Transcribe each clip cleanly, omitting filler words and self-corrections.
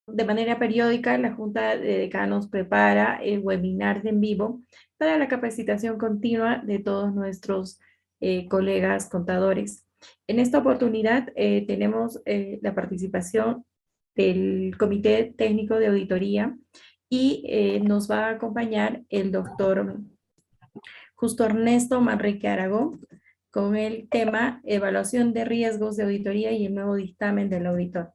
de manera periódica, la Junta de Decanos prepara webinars en vivo para la capacitación continua de todos nuestros colegas contadores. En esta oportunidad tenemos la participación del Comité Técnico de Auditoría y nos va a acompañar el doctor Justo Ernesto Manrique Aragón con el tema Evaluación de riesgos de auditoría y el nuevo dictamen del auditor.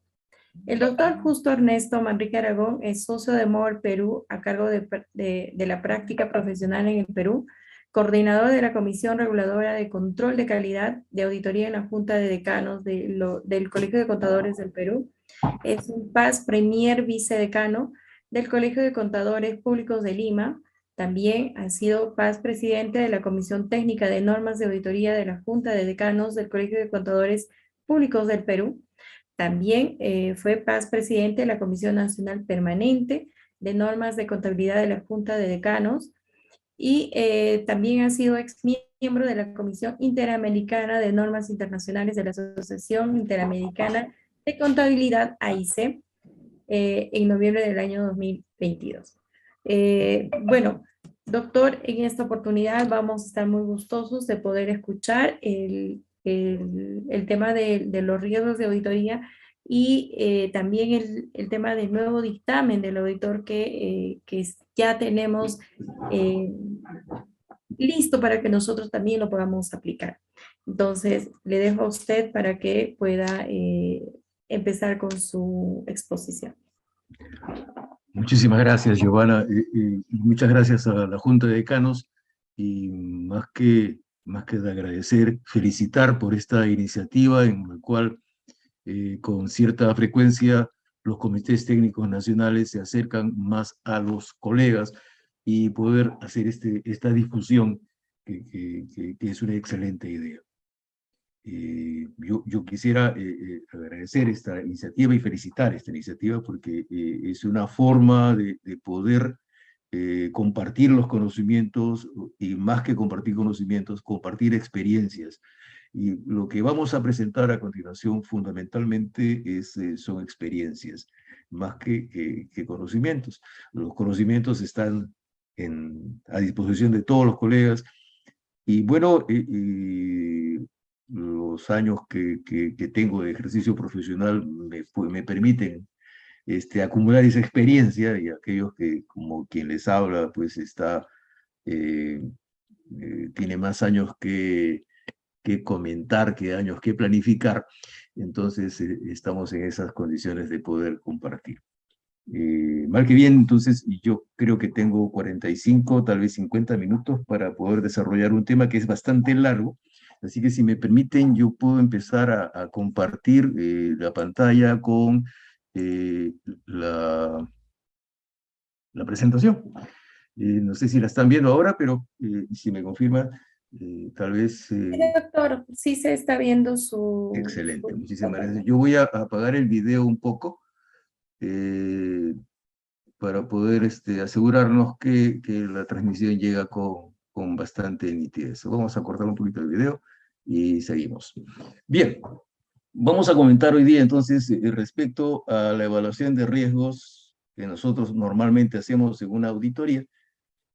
El doctor Justo Ernesto Manrique Aragón es socio de MOL Perú a cargo de la práctica profesional en el Perú, coordinador de la Comisión Reguladora de Control de Calidad de Auditoría en la Junta de Decanos del Colegio de Contadores del Perú. Es un PAS Premier Vicedecano del Colegio de Contadores Públicos de Lima. También ha sido PAS presidente de la Comisión Técnica de Normas de Auditoría de la Junta de Decanos del Colegio de Contadores Públicos del Perú. También fue PAS presidente de la Comisión Nacional Permanente de Normas de Contabilidad de la Junta de Decanos y también ha sido ex miembro de la Comisión Interamericana de Normas Internacionales de la Asociación Interamericana de Contabilidad, AIC, en noviembre del año 2022. Bueno, doctor, en esta oportunidad vamos a estar muy gustosos de poder escuchar el tema de los riesgos de auditoría y también el tema del nuevo dictamen del auditor que ya tenemos eh, listo para que nosotros también lo podamos aplicar. Entonces, le dejo a usted para que pueda empezar con su exposición. Muchísimas gracias, Giovanna, y muchas gracias a la Junta de Decanos, y más que de agradecer, felicitar por esta iniciativa en la cual con cierta frecuencia los comités técnicos nacionales se acercan más a los colegas y poder hacer esta difusión que es una excelente idea. Yo quisiera agradecer esta iniciativa y felicitar esta iniciativa porque es una forma de poder compartir los conocimientos y más que compartir conocimientos, compartir experiencias. Y lo que vamos a presentar a continuación fundamentalmente son experiencias, más que conocimientos. Los conocimientos están a disposición de todos los colegas y bueno, los años que tengo de ejercicio profesional me permiten acumular esa experiencia y aquellos que, como quien les habla, pues eh, tiene más años que comentar, que años que planificar, entonces estamos en esas condiciones de poder compartir. Mal que bien, entonces yo creo que tengo 45, tal vez 50 minutos para poder desarrollar un tema que es bastante largo, así que si me permiten yo puedo empezar a compartir la pantalla con eh, la, la presentación. No sé si la están viendo ahora, pero si me confirma, tal vez... Doctor, sí se está viendo su... Excelente, muchísimas gracias. Yo voy a apagar el video un poco para poder asegurarnos que la transmisión llega con bastante nitidez. Vamos a cortar un poquito el video y seguimos. Bien, vamos a comentar hoy día entonces respecto a la evaluación de riesgos que nosotros normalmente hacemos en una auditoría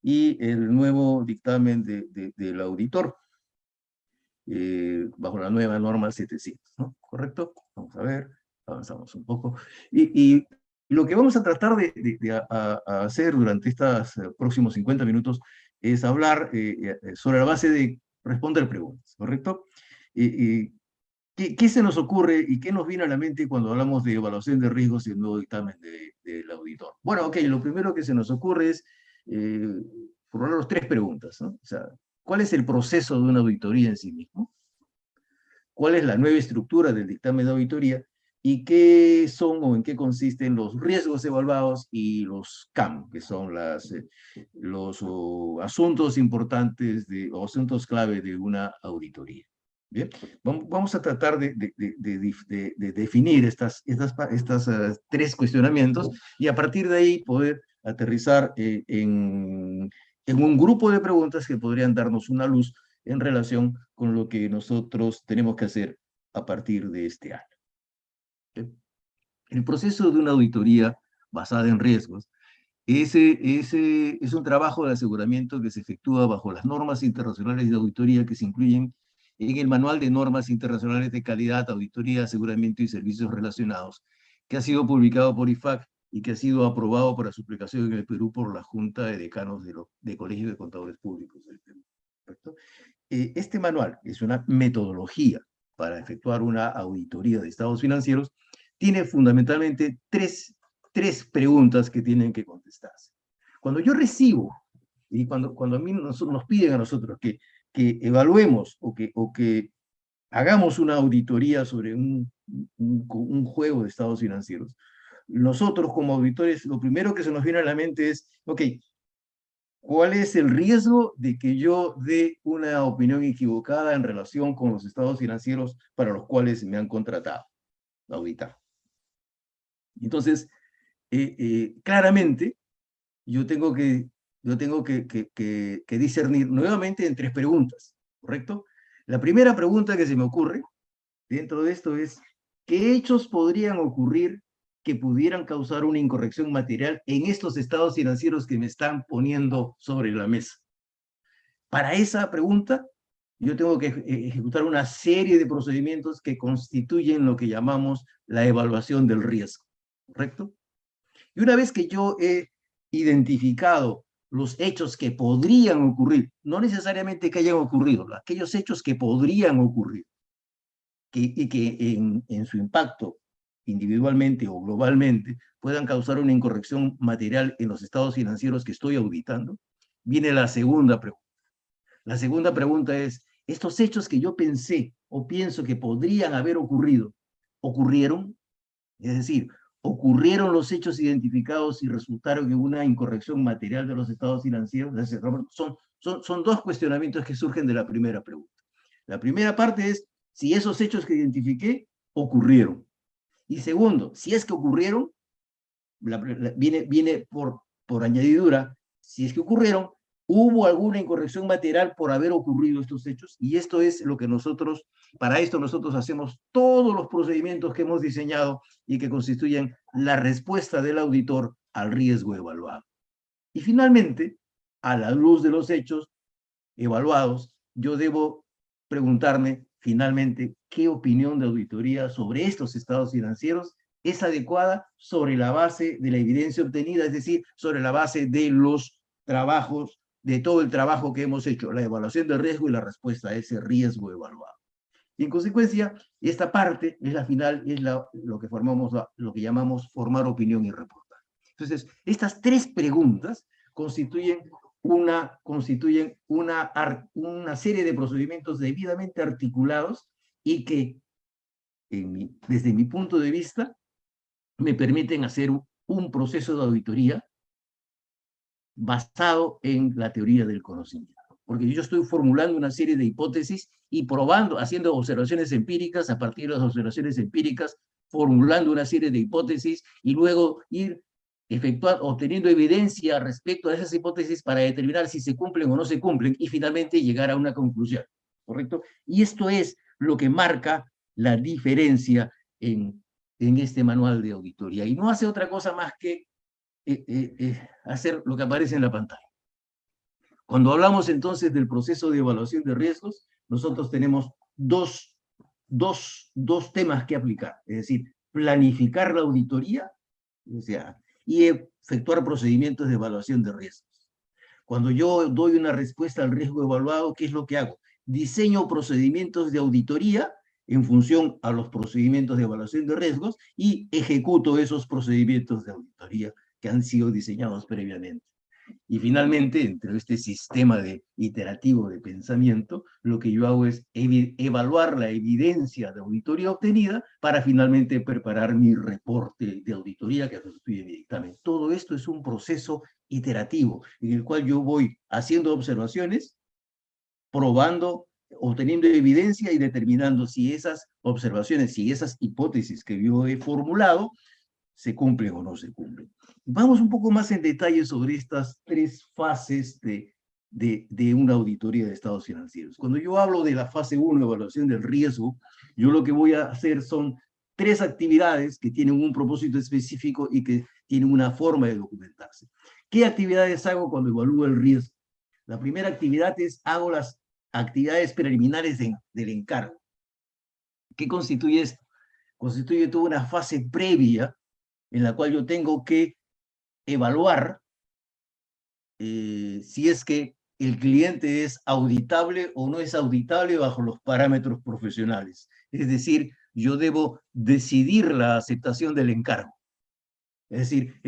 y el nuevo dictamen del auditor bajo la nueva norma 700, ¿no? ¿Correcto? Vamos a ver, avanzamos un poco. Y lo que vamos a tratar a hacer durante estos próximos 50 minutos es hablar sobre la base de responder preguntas, ¿correcto? ¿Qué se nos ocurre y qué nos viene a la mente cuando hablamos de evaluación de riesgos y el nuevo dictamen del auditor? Bueno, ok, lo primero que se nos ocurre es formularnos tres preguntas, ¿no? O sea, ¿cuál es el proceso de una auditoría en sí mismo? ¿Cuál es la nueva estructura del dictamen de auditoría? ¿Y qué son o en qué consisten los riesgos evaluados y los CAM, que son los asuntos importantes o asuntos clave de una auditoría? Bien, vamos a tratar de definir estas tres cuestionamientos y a partir de ahí poder aterrizar en un grupo de preguntas que podrían darnos una luz en relación con lo que nosotros tenemos que hacer a partir de este año. El proceso de una auditoría basada en riesgos, ese es un trabajo de aseguramiento que se efectúa bajo las normas internacionales de auditoría que se incluyen en el Manual de Normas Internacionales de Calidad, Auditoría, Aseguramiento y Servicios Relacionados, que ha sido publicado por IFAC y que ha sido aprobado para su aplicación en el Perú por la Junta de Decanos de Colegios de Contadores Públicos del Perú. ¿Correcto? Este manual es una metodología para efectuar una auditoría de estados financieros, tiene fundamentalmente tres preguntas que tienen que contestarse. Cuando yo recibo, y cuando a mí nos piden a nosotros que evaluemos o que hagamos una auditoría sobre un juego de estados financieros, nosotros como auditores, lo primero que se nos viene a la mente es, ok, ¿cuál es el riesgo de que yo dé una opinión equivocada en relación con los estados financieros para los cuales me han contratado a auditar? Entonces, claramente, yo tengo que discernir nuevamente en tres preguntas, ¿correcto? La primera pregunta que se me ocurre dentro de esto es, ¿qué hechos podrían ocurrir que pudieran causar una incorrección material en estos estados financieros que me están poniendo sobre la mesa? Para esa pregunta, yo tengo que ejecutar una serie de procedimientos que constituyen lo que llamamos la evaluación del riesgo, ¿correcto? Y una vez que yo he identificado los hechos que podrían ocurrir, no necesariamente que hayan ocurrido, aquellos hechos que podrían ocurrir, y que en su impacto individualmente o globalmente puedan causar una incorrección material en los estados financieros que estoy auditando, viene la segunda pregunta. La segunda pregunta es, ¿estos hechos que yo pensé o pienso que podrían haber ocurrido, ocurrieron? Es decir, ¿ocurrieron los hechos identificados y resultaron en una incorrección material de los estados financieros? Son dos cuestionamientos que surgen de la primera pregunta. La primera parte es si esos hechos que identifiqué ocurrieron. Y segundo, si es que ocurrieron, viene por añadidura, si es que ocurrieron, ¿hubo alguna incorrección material por haber ocurrido estos hechos? Y esto es lo que para esto nosotros hacemos todos los procedimientos que hemos diseñado y que constituyen la respuesta del auditor al riesgo evaluado. Y finalmente, a la luz de los hechos evaluados, yo debo preguntarme finalmente qué opinión de auditoría sobre estos estados financieros es adecuada sobre la base de la evidencia obtenida, es decir, sobre la base de los trabajos, de todo el trabajo que hemos hecho, la evaluación del riesgo y la respuesta a ese riesgo evaluado. Y en consecuencia, esta parte es la final, es lo que llamamos formar opinión y reportar. Entonces, estas tres preguntas constituyen una serie de procedimientos debidamente articulados y que, desde mi punto de vista, me permiten hacer un proceso de auditoría basado en la teoría del conocimiento. Porque yo estoy formulando una serie de hipótesis y probando, haciendo observaciones empíricas, a partir de las observaciones empíricas, formulando una serie de hipótesis y luego ir obteniendo evidencia respecto a esas hipótesis para determinar si se cumplen o no se cumplen y finalmente llegar a una conclusión, ¿correcto? Y esto es lo que marca la diferencia en este manual de auditoría. Y no hace otra cosa más que hacer lo que aparece en la pantalla. Cuando hablamos entonces del proceso de evaluación de riesgos, nosotros tenemos dos temas que aplicar, es decir, planificar la auditoría, o sea, y efectuar procedimientos de evaluación de riesgos. Cuando yo doy una respuesta al riesgo evaluado, ¿qué es lo que hago? Diseño procedimientos de auditoría en función a los procedimientos de evaluación de riesgos y ejecuto esos procedimientos de auditoría que han sido diseñados previamente. Y finalmente, entre este sistema iterativo de pensamiento, lo que yo hago es evaluar la evidencia de auditoría obtenida para finalmente preparar mi reporte de auditoría que constituye mi dictamen. Todo esto es un proceso iterativo en el cual yo voy haciendo observaciones, probando, obteniendo evidencia y determinando si esas observaciones, si esas hipótesis que yo he formulado se cumplen o no se cumplen. Vamos un poco más en detalle sobre estas tres fases de una auditoría de estados financieros. Cuando yo hablo de la fase 1, evaluación del riesgo, yo lo que voy a hacer son tres actividades que tienen un propósito específico y que tienen una forma de documentarse. ¿Qué actividades hago cuando evalúo el riesgo? La primera actividad es, hago las actividades preliminares del encargo. ¿Qué constituye esto? Constituye toda una fase previa en la cual yo tengo que evaluar si es que el cliente es auditable o no es auditable bajo los parámetros profesionales. Es decir, yo debo decidir la aceptación del encargo. Es decir,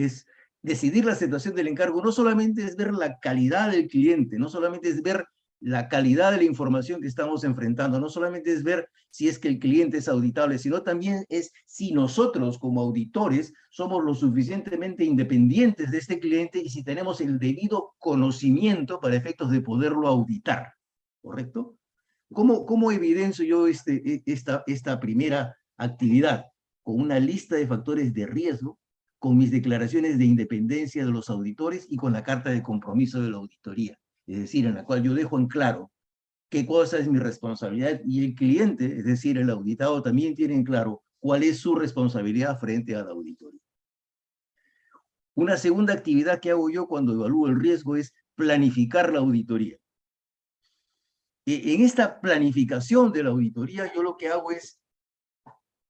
decidir la aceptación del encargo no solamente es ver la calidad del cliente, no solamente es ver la calidad de la información que estamos enfrentando, no solamente es ver si es que el cliente es auditable, sino también es si nosotros como auditores somos lo suficientemente independientes de este cliente y si tenemos el debido conocimiento para efectos de poderlo auditar, ¿correcto? ¿Cómo evidencio yo esta primera actividad? Con una lista de factores de riesgo, con mis declaraciones de independencia de los auditores y con la carta de compromiso de la auditoría. Es decir, en la cual yo dejo en claro qué cosa es mi responsabilidad y el cliente, es decir, el auditado, también tiene en claro cuál es su responsabilidad frente a la auditoría. Una segunda actividad que hago yo cuando evalúo el riesgo es planificar la auditoría. En esta planificación de la auditoría, yo lo que hago es,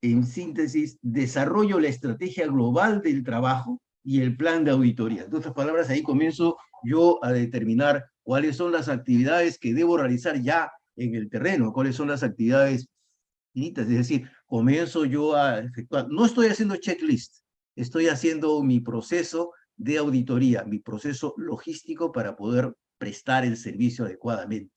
en síntesis, desarrollo la estrategia global del trabajo y el plan de auditoría. En otras palabras, ahí comienzo yo a determinar cuáles son las actividades que debo realizar ya en el terreno, cuáles son las actividades finitas, es decir, comienzo yo a efectuar, no estoy haciendo checklist, estoy haciendo mi proceso de auditoría, mi proceso logístico para poder prestar el servicio adecuadamente.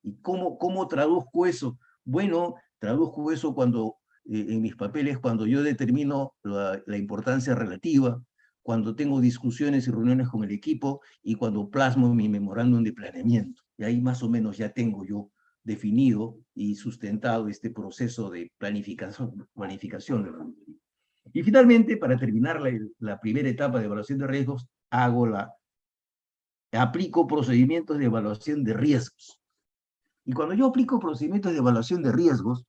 ¿Y cómo traduzco eso? Bueno, traduzco eso cuando, en mis papeles, cuando yo determino la importancia relativa, cuando tengo discusiones y reuniones con el equipo y cuando plasmo mi memorándum de planeamiento. Y ahí más o menos ya tengo yo definido y sustentado este proceso de planificación de la auditoría. Y finalmente, para terminar la primera etapa de evaluación de riesgos, aplico procedimientos de evaluación de riesgos. Y cuando yo aplico procedimientos de evaluación de riesgos,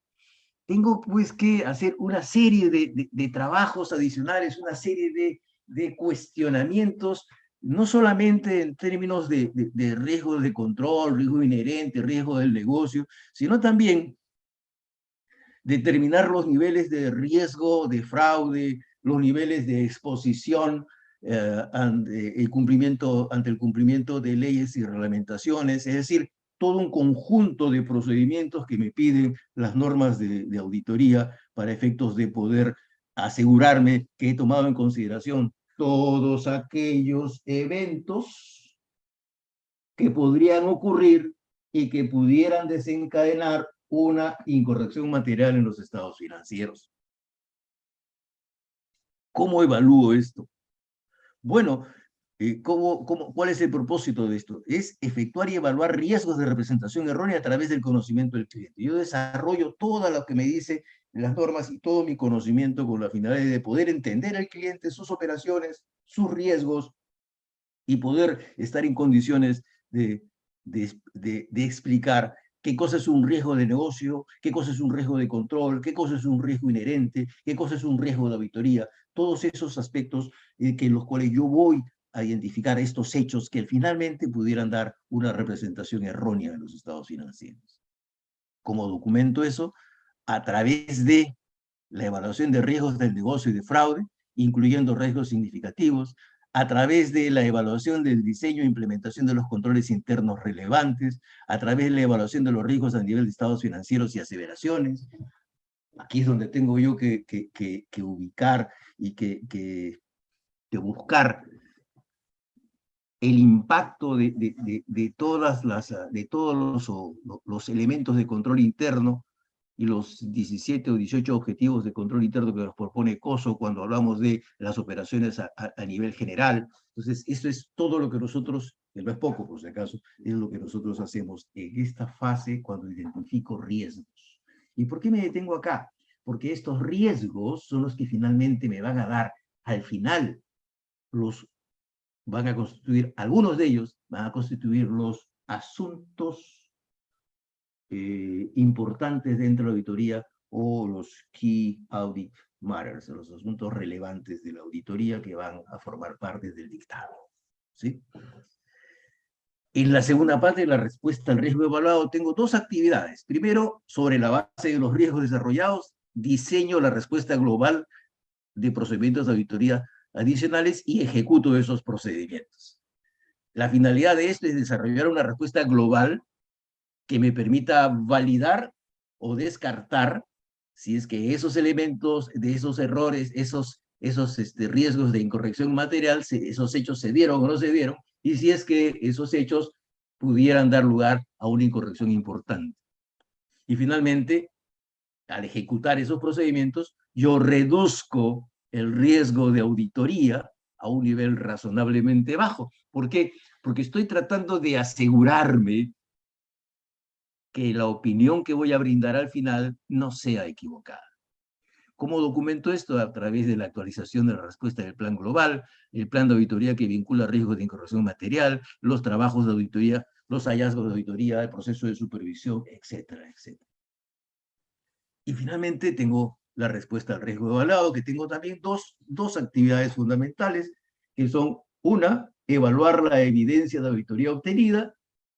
tengo pues que hacer una serie de trabajos adicionales, una serie de cuestionamientos, no solamente en términos de riesgo de control, riesgo inherente, riesgo del negocio, sino también determinar los niveles de riesgo, de fraude, los niveles de exposición ante el cumplimiento de leyes y reglamentaciones, es decir, todo un conjunto de procedimientos que me piden las normas de auditoría para efectos de poder asegurarme que he tomado en consideración todos aquellos eventos que podrían ocurrir y que pudieran desencadenar una incorrección material en los estados financieros. ¿Cómo evalúo esto? Bueno, ¿cuál es el propósito de esto? Es efectuar y evaluar riesgos de representación errónea a través del conocimiento del cliente. Yo desarrollo todo lo que me dice las normas y todo mi conocimiento con la finalidad de poder entender al cliente, sus operaciones, sus riesgos y poder estar en condiciones de explicar qué cosa es un riesgo de negocio, qué cosa es un riesgo de control, qué cosa es un riesgo inherente, qué cosa es un riesgo de auditoría, todos esos aspectos que en los cuales yo voy a identificar estos hechos que finalmente pudieran dar una representación errónea de los estados financieros. ¿Cómo documento eso? A través de la evaluación de riesgos del negocio y de fraude, incluyendo riesgos significativos, a través de la evaluación del diseño e implementación de los controles internos relevantes, a través de la evaluación de los riesgos a nivel de estados financieros y aseveraciones. Aquí es donde tengo yo que ubicar y que buscar el impacto de todos los elementos de control interno y los 17 o 18 objetivos de control interno que nos propone COSO cuando hablamos de las operaciones a nivel general. Entonces, eso es todo lo que nosotros, que no es poco por si acaso, es lo que nosotros hacemos en esta fase cuando identifico riesgos. ¿Y por qué me detengo acá? Porque estos riesgos son los que finalmente me van a dar, al final, van a constituir, algunos de ellos van a constituir los asuntos importantes dentro de la auditoría o los key audit matters, los asuntos relevantes de la auditoría que van a formar parte del dictamen. ¿Sí? En la segunda parte de la respuesta al riesgo evaluado tengo dos actividades. Primero, sobre la base de los riesgos desarrollados, diseño la respuesta global de procedimientos de auditoría adicionales y ejecuto esos procedimientos. La finalidad de esto es desarrollar una respuesta global que me permita validar o descartar si es que esos elementos, de esos errores, esos riesgos de incorrección material, esos hechos se dieron o no se dieron, y si es que esos hechos pudieran dar lugar a una incorrección importante. Y finalmente, al ejecutar esos procedimientos, yo reduzco el riesgo de auditoría a un nivel razonablemente bajo. ¿Por qué? Porque estoy tratando de asegurarme que la opinión que voy a brindar al final no sea equivocada. ¿Cómo documento esto? A través de la actualización de la respuesta del plan global, el plan de auditoría que vincula riesgos de incorrección material, los trabajos de auditoría, los hallazgos de auditoría, el proceso de supervisión, etcétera, etcétera. Y finalmente tengo la respuesta al riesgo evaluado, que tengo también dos actividades fundamentales, que son, una, evaluar la evidencia de auditoría obtenida.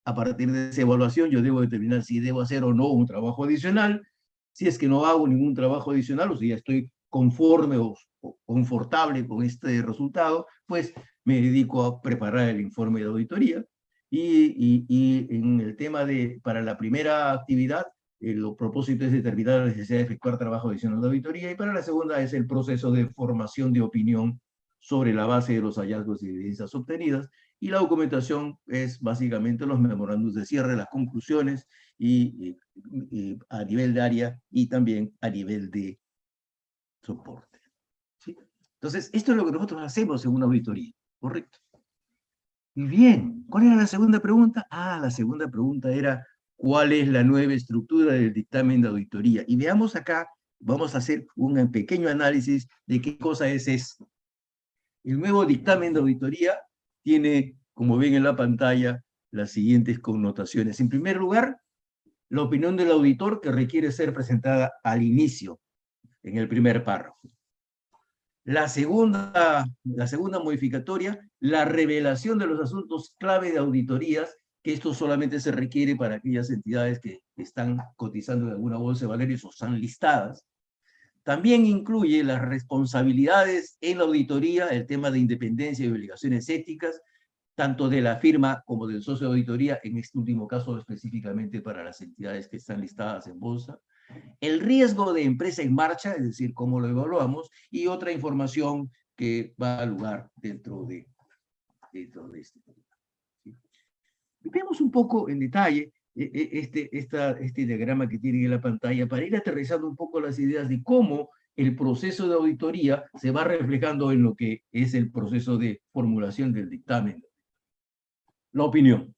A partir de esa evaluación yo debo determinar si debo hacer o no un trabajo adicional. Si es que no hago ningún trabajo adicional, o si ya estoy conforme o confortable con este resultado, pues me dedico a preparar el informe de auditoría. Y en el tema para la primera actividad, el propósito es determinar la necesidad de efectuar trabajo adicional de auditoría, y para la segunda es el proceso de formación de opinión sobre la base de los hallazgos y evidencias obtenidas, y la documentación es básicamente los memorándums de cierre, las conclusiones, y a nivel de área y también a nivel de soporte. ¿Sí? Entonces, esto es lo que nosotros hacemos en una auditoría, ¿correcto? Y bien, ¿cuál era la segunda pregunta? La segunda pregunta era, ¿cuál es la nueva estructura del dictamen de auditoría? Y veamos acá, vamos a hacer un pequeño análisis de qué cosa es esto. El nuevo dictamen de auditoría tiene, como ven en la pantalla, las siguientes connotaciones. En primer lugar, la opinión del auditor, que requiere ser presentada al inicio, en el primer párrafo. La segunda modificatoria, la revelación de los asuntos clave de auditorías, que esto solamente se requiere para aquellas entidades que están cotizando en alguna bolsa de valores o están listadas. También incluye las responsabilidades en la auditoría, el tema de independencia y obligaciones éticas, tanto de la firma como del socio de auditoría, en este último caso específicamente para las entidades que están listadas en bolsa. El riesgo de empresa en marcha, es decir, cómo lo evaluamos, y otra información que va a lugar dentro de este tema. ¿Sí? Veamos un poco en detalle este diagrama que tienen en la pantalla para ir aterrizando un poco las ideas de cómo el proceso de auditoría se va reflejando en lo que es el proceso de formulación del dictamen. La opinión.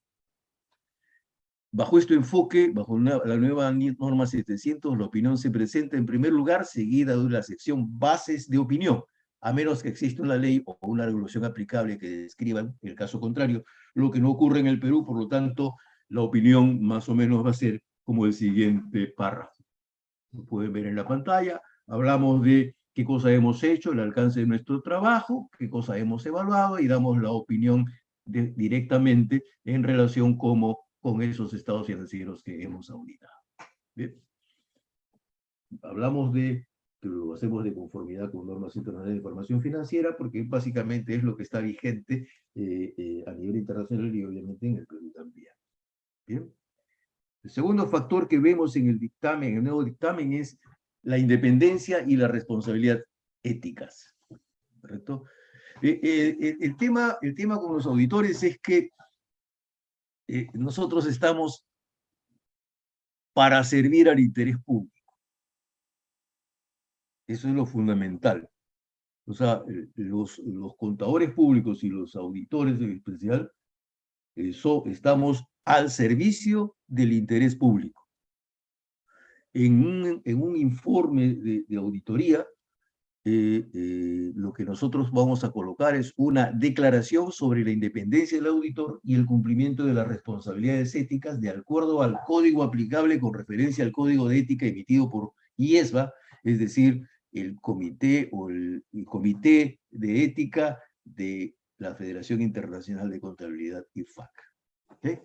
Bajo este enfoque, bajo la nueva norma 700, la opinión se presenta en primer lugar, seguida de la sección bases de opinión, a menos que exista una ley o una regulación aplicable que describan el caso contrario, lo que no ocurre en el Perú. Por lo tanto, la opinión más o menos va a ser como el siguiente párrafo. Lo pueden ver en la pantalla. Hablamos de qué cosa hemos hecho, el alcance de nuestro trabajo, qué cosa hemos evaluado, y damos la opinión directamente en relación con esos estados financieros que hemos auditado. Bien. Hablamos que lo hacemos de conformidad con normas internacionales de información financiera, porque básicamente es lo que está vigente a nivel internacional y obviamente en el Perú también. Bien. El segundo factor que vemos en el dictamen, en el nuevo dictamen, es la independencia y la responsabilidad éticas. ¿Correcto? El tema con los auditores es que nosotros estamos para servir al interés público. Eso es lo fundamental. O sea, los contadores públicos y los auditores en especial, estamos al servicio del interés público. En un informe de auditoría, lo que nosotros vamos a colocar es una declaración sobre la independencia del auditor y el cumplimiento de las responsabilidades éticas de acuerdo al código aplicable con referencia al código de ética emitido por IESBA, es decir, el comité o el comité de ética de la Federación Internacional de Contabilidad, IFAC. ¿Okay?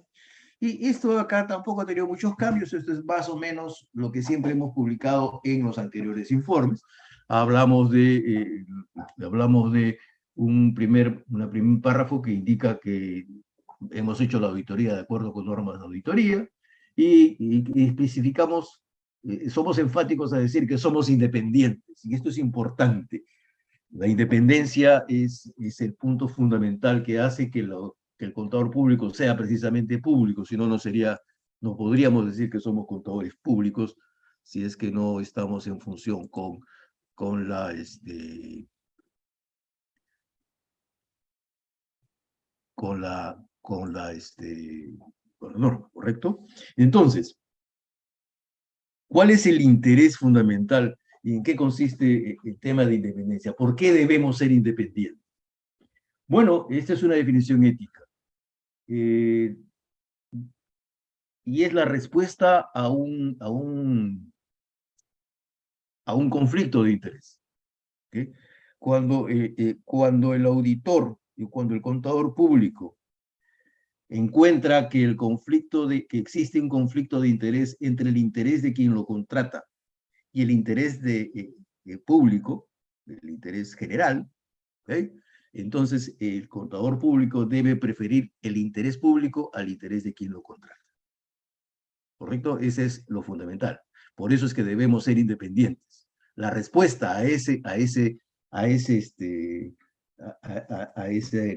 Y esto acá tampoco ha tenido muchos cambios, esto es más o menos lo que siempre hemos publicado en los anteriores informes. Hablamos de un primer párrafo que indica que hemos hecho la auditoría de acuerdo con normas de auditoría y especificamos, somos enfáticos a decir que somos independientes, y esto es importante. La independencia es el punto fundamental que hace que el contador público sea precisamente público, si no, no podríamos decir que somos contadores públicos si es que no estamos en función con la norma, ¿correcto? Entonces, ¿cuál es el interés fundamental y en qué consiste el tema de independencia? ¿Por qué debemos ser independientes? Bueno, esta es una definición ética. Y es la respuesta a un conflicto de interés. ¿Okay? Cuando el auditor y cuando el contador público encuentra que que existe un conflicto de interés entre el interés de quien lo contrata y el interés público, el interés general, ¿okay? Entonces el contador público debe preferir el interés público al interés de quien lo contrata. ¿Correcto? Ese es lo fundamental. Por eso es que debemos ser independientes. La respuesta a ese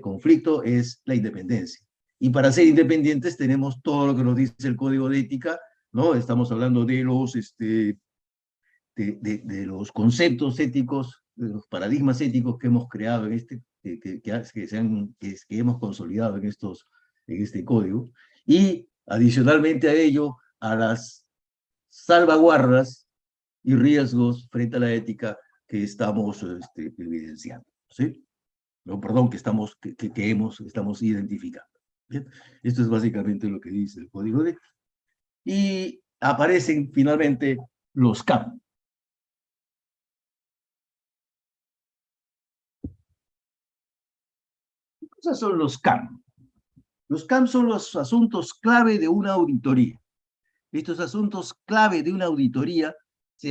conflicto es la independencia. Y para ser independientes tenemos todo lo que nos dice el Código de Ética, ¿no? Estamos hablando de los conceptos éticos, de los paradigmas éticos que hemos creado que hemos consolidado en este código, y adicionalmente a ello, a las salvaguardas y riesgos frente a la ética que estamos evidenciando, ¿sí? No, perdón, que estamos identificando. ¿Bien? Esto es básicamente lo que dice el Código de Ética. Y aparecen finalmente los CAM. ¿Qué cosas son los CAM? Los CAM son los asuntos clave de una auditoría. Estos asuntos clave de una auditoría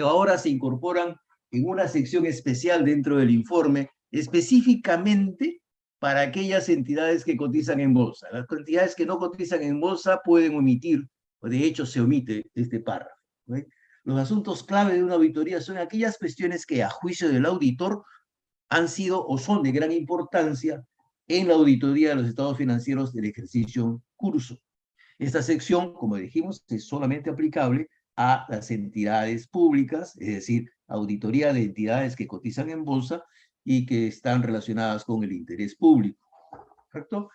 ahora se incorporan en una sección especial dentro del informe, específicamente para aquellas entidades que cotizan en bolsa. Las entidades que no cotizan en bolsa pueden omitir, o de hecho se omite este párrafo, ¿no? Los asuntos clave de una auditoría son aquellas cuestiones que a juicio del auditor han sido o son de gran importancia en la auditoría de los estados financieros del ejercicio en curso. Esta sección, como dijimos, es solamente aplicable a las entidades públicas, es decir, auditoría de entidades que cotizan en bolsa y que están relacionadas con el interés público. ¿Correcto?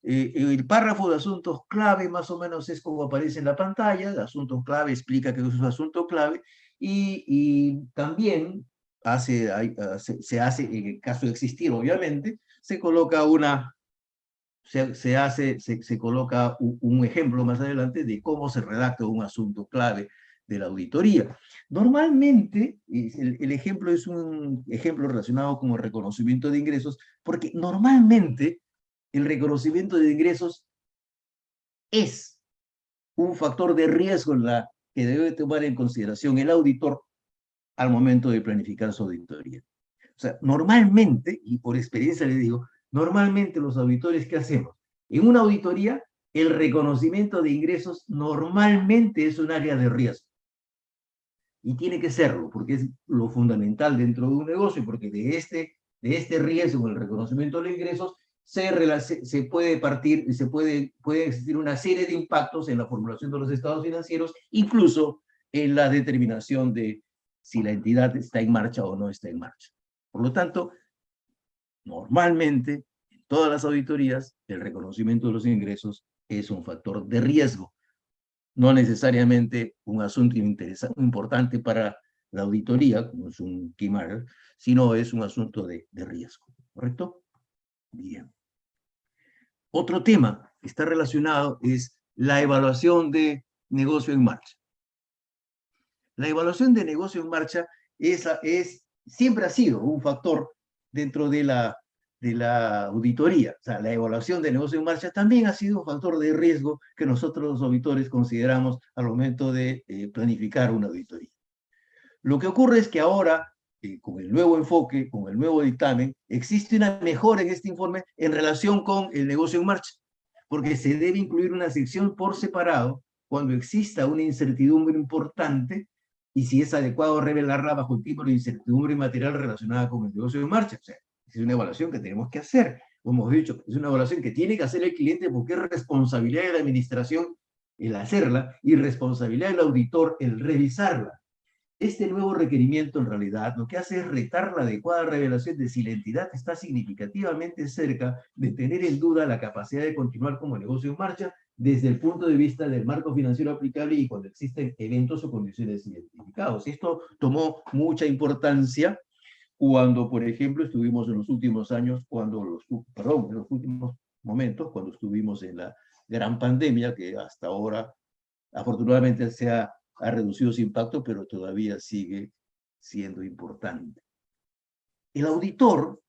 El párrafo de asuntos clave más o menos es como aparece en la pantalla. De asuntos clave explica que es un asunto clave y también se hace, en el caso de existir, obviamente, se coloca se coloca un ejemplo más adelante de cómo se redacta un asunto clave de la auditoría. Normalmente, el ejemplo es un ejemplo relacionado con el reconocimiento de ingresos, porque normalmente el reconocimiento de ingresos es un factor de riesgo que debe tomar en consideración el auditor al momento de planificar su auditoría. O sea, normalmente, y por experiencia les digo, normalmente los auditores, ¿qué hacemos? En una auditoría, el reconocimiento de ingresos normalmente es un área de riesgo. Y tiene que serlo, porque es lo fundamental dentro de un negocio, porque de este riesgo, el reconocimiento de los ingresos, se puede partir, puede existir una serie de impactos en la formulación de los estados financieros, incluso en la determinación de si la entidad está en marcha o no está en marcha. Por lo tanto, normalmente, en todas las auditorías, el reconocimiento de los ingresos es un factor de riesgo, no necesariamente un asunto importante para la auditoría, como es un key matter, sino es un asunto de riesgo, ¿correcto? Bien. Otro tema que está relacionado es la evaluación de negocio en marcha. La evaluación de negocio en marcha es siempre ha sido un factor dentro de la auditoría. O sea, la evaluación de negocio en marcha también ha sido un factor de riesgo que nosotros los auditores consideramos al momento de planificar una auditoría. Lo que ocurre es que ahora, con el nuevo enfoque, con el nuevo dictamen, existe una mejora en este informe en relación con el negocio en marcha, porque se debe incluir una sección por separado cuando exista una incertidumbre importante y si es adecuado revelarla bajo el tipo de incertidumbre material relacionada con el negocio en marcha. O sea, es una evaluación que tenemos que hacer. Como hemos dicho, es una evaluación que tiene que hacer el cliente porque es responsabilidad de la administración el hacerla y responsabilidad del auditor el revisarla. Este nuevo requerimiento, en realidad, lo que hace es retar la adecuada revelación de si la entidad está significativamente cerca de tener en duda la capacidad de continuar como negocio en marcha desde el punto de vista del marco financiero aplicable y cuando existen eventos o condiciones identificados. Esto tomó mucha importancia cuando, por ejemplo, estuvimos en los últimos años, en los últimos momentos, cuando estuvimos en la gran pandemia, que hasta ahora, afortunadamente, ha reducido su impacto, pero todavía sigue siendo importante. El auditor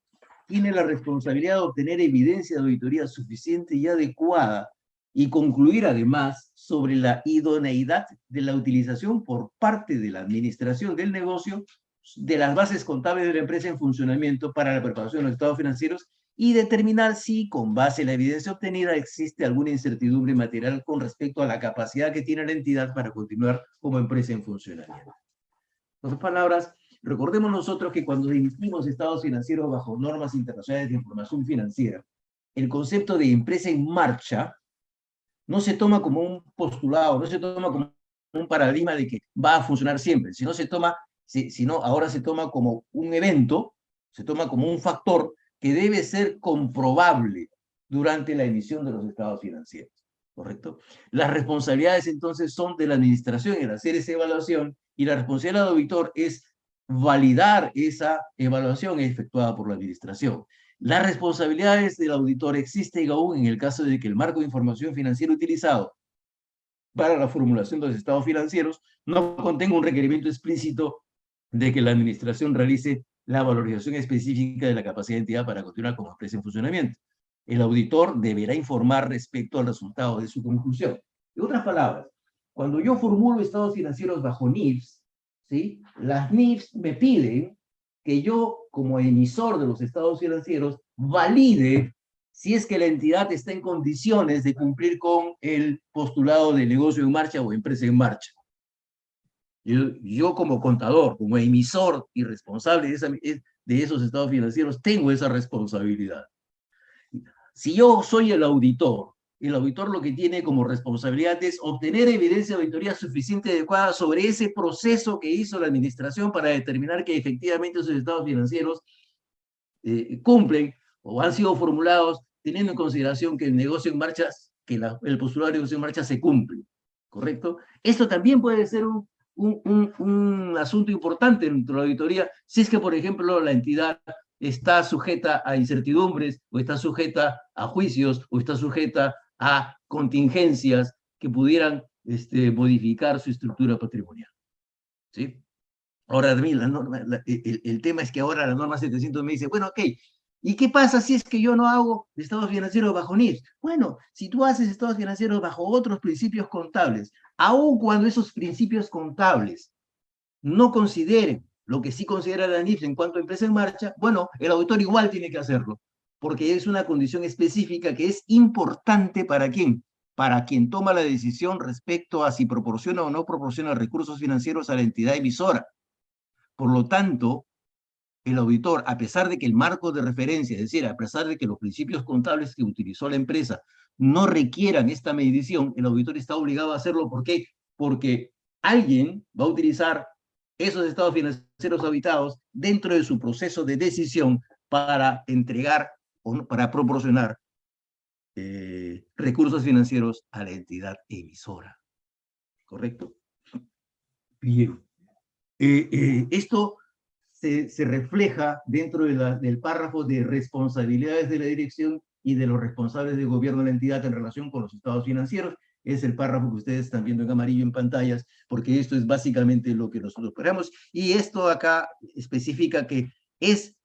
tiene la responsabilidad de obtener evidencia de auditoría suficiente y adecuada y concluir además sobre la idoneidad de la utilización por parte de la administración del negocio de las bases contables de la empresa en funcionamiento para la preparación de los estados financieros y determinar si, con base en la evidencia obtenida, existe alguna incertidumbre material con respecto a la capacidad que tiene la entidad para continuar como empresa en funcionamiento. En otras palabras, recordemos nosotros que cuando emitimos estados financieros bajo normas internacionales de información financiera, el concepto de empresa en marcha no se toma como un postulado, no se toma como un paradigma de que va a funcionar siempre, sino ahora se toma como un evento, se toma como un factor que debe ser comprobable durante la emisión de los estados financieros, ¿correcto? Las responsabilidades entonces son de la administración en hacer esa evaluación y la responsabilidad del auditor es validar esa evaluación efectuada por la administración. Las responsabilidades del auditor existen aún en el caso de que el marco de información financiera utilizado para la formulación de los estados financieros no contenga un requerimiento explícito de que la administración realice la valorización específica de la capacidad de entidad para continuar como empresa en funcionamiento. El auditor deberá informar respecto al resultado de su conclusión. En otras palabras, cuando yo formulo estados financieros bajo NIFs, ¿sí? Las NIFs me piden que yo, como emisor de los estados financieros, valide si es que la entidad está en condiciones de cumplir con el postulado de negocio en marcha o empresa en marcha. Yo como contador, como emisor y responsable de esos estados financieros, tengo esa responsabilidad. Si yo soy el auditor lo que tiene como responsabilidad es obtener evidencia de auditoría suficiente y adecuada sobre ese proceso que hizo la administración para determinar que efectivamente esos estados financieros cumplen o han sido formulados teniendo en consideración que el negocio en marcha, el postulado de negocio en marcha se cumple, ¿correcto? Esto también puede ser un asunto importante dentro de la auditoría, si es que, por ejemplo, la entidad está sujeta a incertidumbres, o está sujeta a juicios, o está sujeta a contingencias que pudieran modificar su estructura patrimonial. ¿Sí? Ahora, el tema es que ahora la norma 700 me dice, bueno, ok, ¿y qué pasa si es que yo no hago estados financieros bajo NIF? Bueno, si tú haces estados financieros bajo otros principios contables, aun cuando esos principios contables no consideren lo que sí considera la NIF en cuanto a empresa en marcha, bueno, el auditor igual tiene que hacerlo, porque es una condición específica que es importante para quién, para quien toma la decisión respecto a si proporciona o no proporciona recursos financieros a la entidad emisora. Por lo tanto, el auditor, a pesar de que el marco de referencia, es decir, a pesar de que los principios contables que utilizó la empresa no requieran esta medición, el auditor está obligado a hacerlo. ¿Por qué? Porque alguien va a utilizar esos estados financieros auditados dentro de su proceso de decisión para entregar o para proporcionar recursos financieros a la entidad emisora. ¿Correcto? Bien. Esto se refleja dentro del párrafo de responsabilidades de la dirección y de los responsables de gobierno de la entidad en relación con los estados financieros, es el párrafo que ustedes están viendo en amarillo en pantallas, porque esto es básicamente lo que nosotros esperamos. Y esto acá especifica que es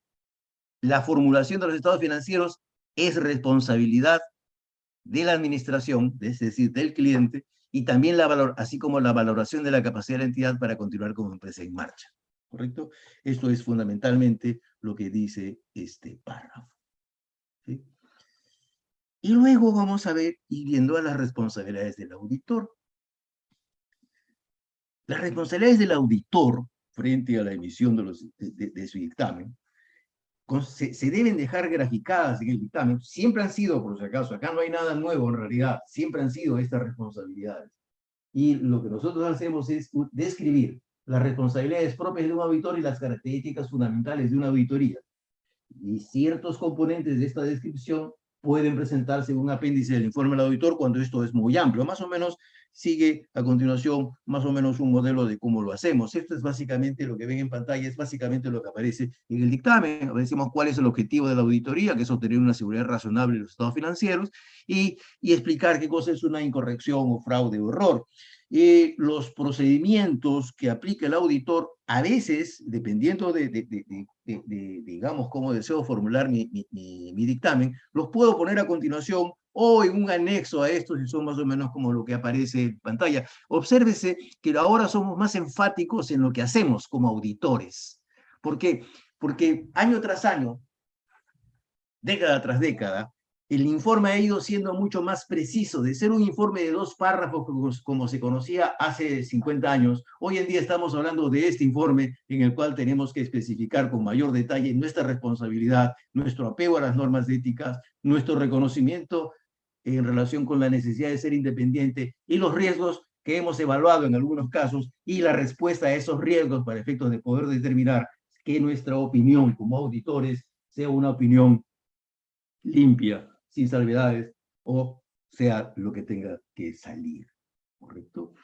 la formulación de los estados financieros es responsabilidad de la administración, es decir, del cliente, y también así como la valoración de la capacidad de la entidad para continuar como empresa en marcha. ¿Correcto? Esto es fundamentalmente lo que dice este párrafo. ¿Sí? Y luego vamos a ver, y viendo a las responsabilidades del auditor. Las responsabilidades del auditor frente a la emisión de su dictamen se deben dejar graficadas en el dictamen. Siempre han sido, por si acaso, acá no hay nada nuevo en realidad, siempre han sido estas responsabilidades. Y lo que nosotros hacemos es describir las responsabilidades propias de un auditor y las características fundamentales de una auditoría. Y ciertos componentes de esta descripción pueden presentarse en un apéndice del informe del auditor cuando esto es muy amplio. Más o menos sigue a continuación más o menos un modelo de cómo lo hacemos. Esto es básicamente lo que ven en pantalla, es básicamente lo que aparece en el dictamen. Decimos cuál es el objetivo de la auditoría, que es obtener una seguridad razonable de los estados financieros, y explicar qué cosa es una incorrección o fraude o error. Los procedimientos que aplica el auditor, a veces, dependiendo digamos, cómo deseo formular mi dictamen, los puedo poner a continuación o en un anexo a estos, y son más o menos como lo que aparece en pantalla. Obsérvese que ahora somos más enfáticos en lo que hacemos como auditores. ¿Por qué? Porque año tras año, década tras década, el informe ha ido siendo mucho más preciso. De ser un informe de 2 párrafos como se conocía hace 50 años, hoy en día estamos hablando de este informe en el cual tenemos que especificar con mayor detalle nuestra responsabilidad, nuestro apego a las normas éticas, nuestro reconocimiento en relación con la necesidad de ser independiente y los riesgos que hemos evaluado en algunos casos y la respuesta a esos riesgos para efectos de poder determinar que nuestra opinión como auditores sea una opinión limpia, sin salvedades, o sea lo que tenga que salir, ¿correcto?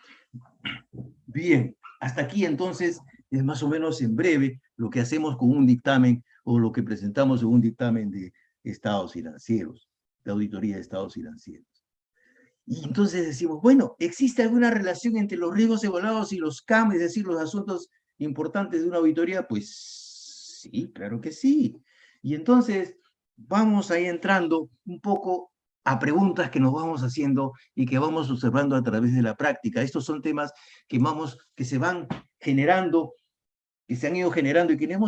Bien, hasta aquí entonces es más o menos en breve lo que hacemos con un dictamen o lo que presentamos en un dictamen de estados financieros, de auditoría de estados financieros. Y entonces decimos, bueno, ¿existe alguna relación entre los riesgos evaluados y los CAM, es decir, los asuntos importantes de una auditoría? Pues sí, claro que sí. Y entonces vamos ahí entrando un poco a preguntas que nos vamos haciendo y que vamos observando a través de la práctica. Estos son temas que se van generando, que se han ido generando, y que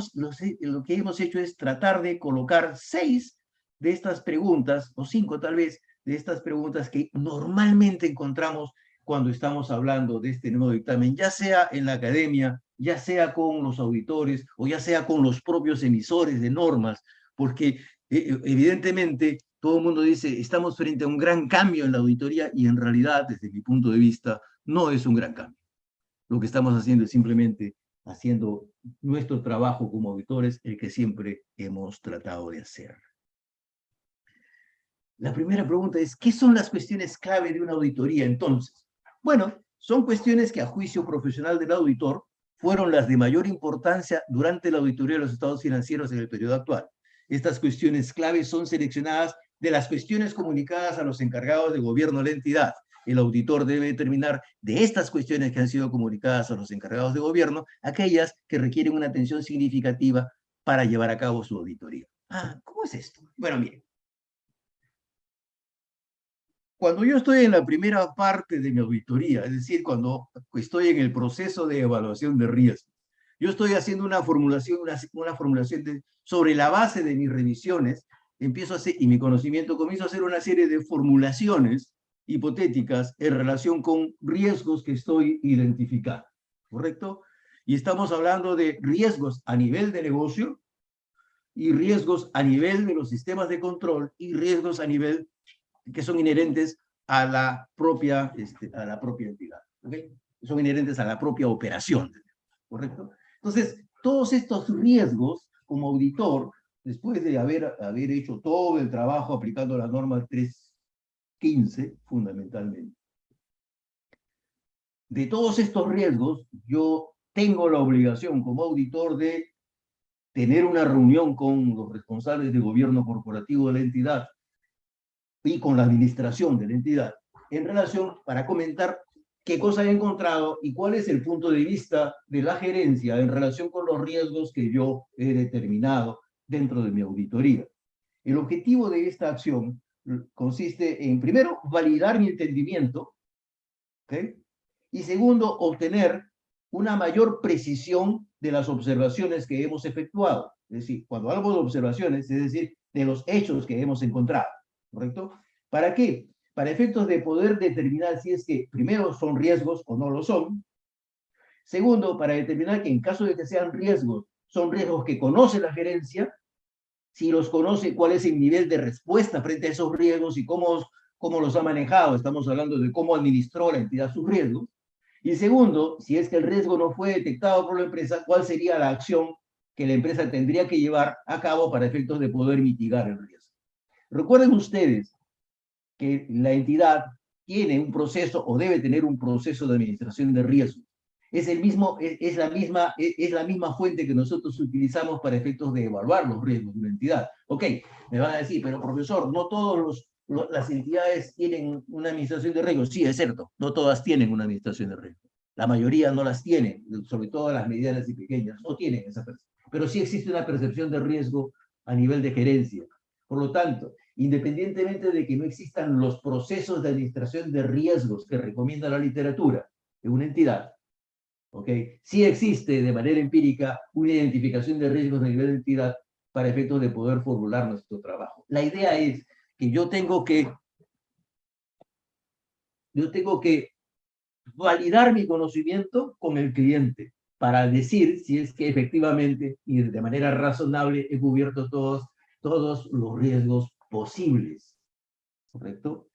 lo que hemos hecho es tratar de colocar 6 de estas preguntas, o 5 tal vez, de estas preguntas que normalmente encontramos cuando estamos hablando de este nuevo dictamen, ya sea en la academia, ya sea con los auditores, o ya sea con los propios emisores de normas, porque evidentemente todo el mundo dice, estamos frente a un gran cambio en la auditoría, y en realidad, desde mi punto de vista, no es un gran cambio. Lo que estamos haciendo es simplemente haciendo nuestro trabajo como auditores, el que siempre hemos tratado de hacer. La primera pregunta es, ¿qué son las cuestiones clave de una auditoría entonces? Bueno, son cuestiones que a juicio profesional del auditor fueron las de mayor importancia durante la auditoría de los estados financieros en el periodo actual. Estas cuestiones claves son seleccionadas de las cuestiones comunicadas a los encargados de gobierno de la entidad. El auditor debe determinar de estas cuestiones que han sido comunicadas a los encargados de gobierno, aquellas que requieren una atención significativa para llevar a cabo su auditoría. ¿Cómo es esto? Bueno, miren. Cuando yo estoy en la primera parte de mi auditoría, es decir, cuando estoy en el proceso de evaluación de riesgo, yo estoy haciendo una formulación, sobre la base de mis revisiones, empiezo a hacer, y mi conocimiento, comienzo a hacer una serie de formulaciones hipotéticas en relación con riesgos que estoy identificando, ¿correcto? Y estamos hablando de riesgos a nivel de negocio, y riesgos a nivel de los sistemas de control, y riesgos a nivel que son inherentes a la propia entidad, ¿okay? Son inherentes a la propia operación, ¿correcto? Entonces, todos estos riesgos, como auditor, después de haber hecho todo el trabajo aplicando la norma 315, fundamentalmente, de todos estos riesgos, yo tengo la obligación como auditor de tener una reunión con los responsables de gobierno corporativo de la entidad y con la administración de la entidad, en relación, para comentar qué cosa he encontrado y cuál es el punto de vista de la gerencia en relación con los riesgos que yo he determinado dentro de mi auditoría. El objetivo de esta acción consiste en, primero, validar mi entendimiento, ¿ok? Y segundo, obtener una mayor precisión de las observaciones que hemos efectuado. Es decir, cuando hablo de observaciones, es decir, de los hechos que hemos encontrado, ¿correcto? ¿Para qué? Para efectos de poder determinar si es que, primero, son riesgos o no lo son. Segundo, para determinar que en caso de que sean riesgos, son riesgos que conoce la gerencia, si los conoce, cuál es el nivel de respuesta frente a esos riesgos y cómo los ha manejado. Estamos hablando de cómo administró la entidad sus riesgos. Y segundo, si es que el riesgo no fue detectado por la empresa, ¿cuál sería la acción que la empresa tendría que llevar a cabo para efectos de poder mitigar el riesgo? Recuerden ustedes que la entidad tiene un proceso o debe tener un proceso de administración de riesgo. Es la misma fuente que nosotros utilizamos para efectos de evaluar los riesgos de una entidad. Ok, me van a decir, pero profesor, no todas las entidades tienen una administración de riesgos. Sí, es cierto, no todas tienen una administración de riesgos. La mayoría no las tienen, sobre todo las medianas y pequeñas, no tienen esa percepción. Pero sí existe una percepción de riesgo a nivel de gerencia. Por lo tanto, independientemente de que no existan los procesos de administración de riesgos que recomienda la literatura en una entidad, ¿okay? Sí existe de manera empírica una identificación de riesgos a nivel de entidad para efectos de poder formular nuestro trabajo. La idea es que yo tengo que validar mi conocimiento con el cliente para decir si es que efectivamente y de manera razonable he cubierto todos los riesgos posibles, ¿correcto?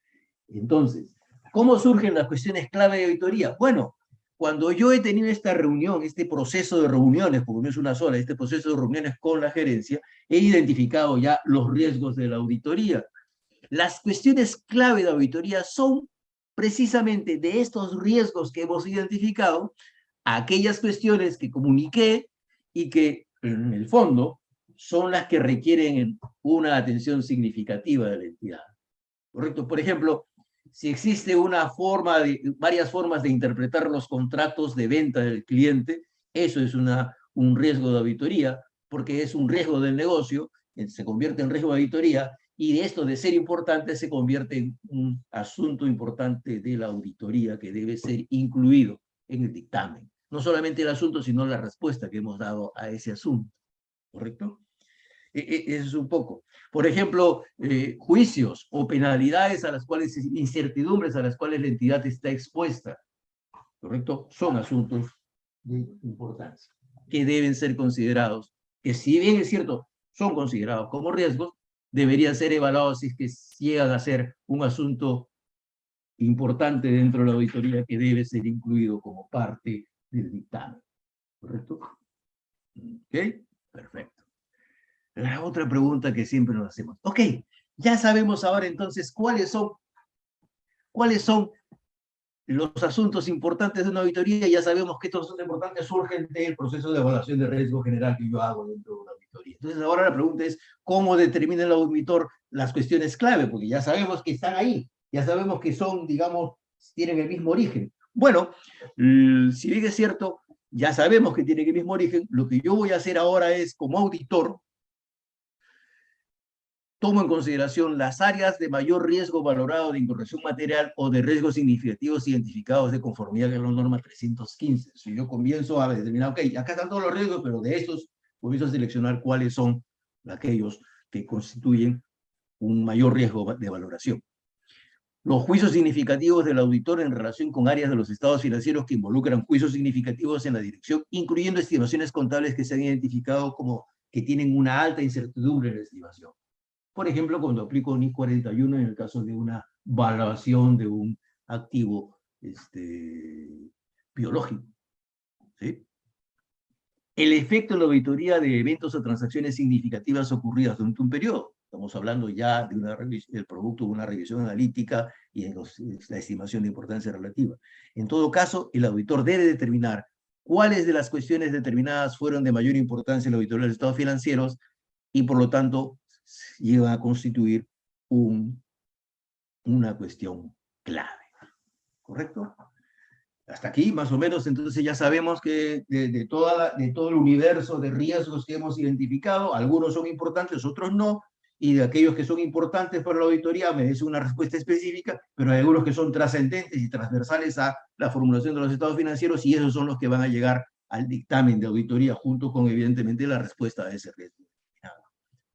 Entonces, ¿cómo surgen las cuestiones clave de auditoría? Bueno, cuando yo he tenido esta reunión, este proceso de reuniones, porque no es una sola, este proceso de reuniones con la gerencia, he identificado ya los riesgos de la auditoría. Las cuestiones clave de auditoría son precisamente de estos riesgos que hemos identificado, aquellas cuestiones que comuniqué y que en el fondo son las que requieren una atención significativa de la entidad. ¿Correcto? Por ejemplo, si existe varias formas de interpretar los contratos de venta del cliente, eso es un riesgo de auditoría, porque es un riesgo del negocio, se convierte en riesgo de auditoría, y de esto de ser importante se convierte en un asunto importante de la auditoría que debe ser incluido en el dictamen. No solamente el asunto, sino la respuesta que hemos dado a ese asunto. ¿Correcto? Eso es un poco. Por ejemplo, juicios o penalidades a las cuales, incertidumbres a las cuales la entidad está expuesta, ¿correcto? Son asuntos de importancia que deben ser considerados, que si bien es cierto, son considerados como riesgos, deberían ser evaluados si es que llegan a ser un asunto importante dentro de la auditoría que debe ser incluido como parte del dictamen, ¿correcto? ¿Ok? Perfecto. La otra pregunta que siempre nos hacemos. Ok, ya sabemos ahora entonces cuáles son los asuntos importantes de una auditoría. Ya sabemos que estos asuntos importantes surgen del proceso de evaluación de riesgo general que yo hago dentro de una auditoría. Entonces ahora la pregunta es, ¿cómo determina el auditor las cuestiones clave? Porque ya sabemos que están ahí, ya sabemos que son, digamos, tienen el mismo origen. Bueno, si bien es cierto, ya sabemos que tienen el mismo origen, lo que yo voy a hacer ahora es, como auditor, tomo en consideración las áreas de mayor riesgo valorado de incorrección material o de riesgos significativos identificados de conformidad con la norma 315. Si yo comienzo a determinar, ok, acá están todos los riesgos, pero de estos comienzo a seleccionar cuáles son aquellos que constituyen un mayor riesgo de valoración. Los juicios significativos del auditor en relación con áreas de los estados financieros que involucran juicios significativos en la dirección, incluyendo estimaciones contables que se han identificado como que tienen una alta incertidumbre en la estimación. Por ejemplo, cuando aplico un I-41 en el caso de una valoración de un activo biológico. ¿Sí? El efecto de la auditoría de eventos o transacciones significativas ocurridas durante un periodo. Estamos hablando ya del producto de una revisión analítica y de la estimación de importancia relativa. En todo caso, el auditor debe determinar cuáles de las cuestiones determinadas fueron de mayor importancia en la auditoría de los estados financieros y, por lo tanto, llevan a constituir una cuestión clave. ¿correcto? Hasta aquí, más o menos, entonces ya sabemos que de todo el universo de riesgos que hemos identificado, algunos son importantes, otros no, y de aquellos que son importantes para la auditoría merece una respuesta específica, pero hay algunos que son trascendentes y transversales a la formulación de los estados financieros, y esos son los que van a llegar al dictamen de auditoría, junto con, evidentemente, la respuesta a ese riesgo.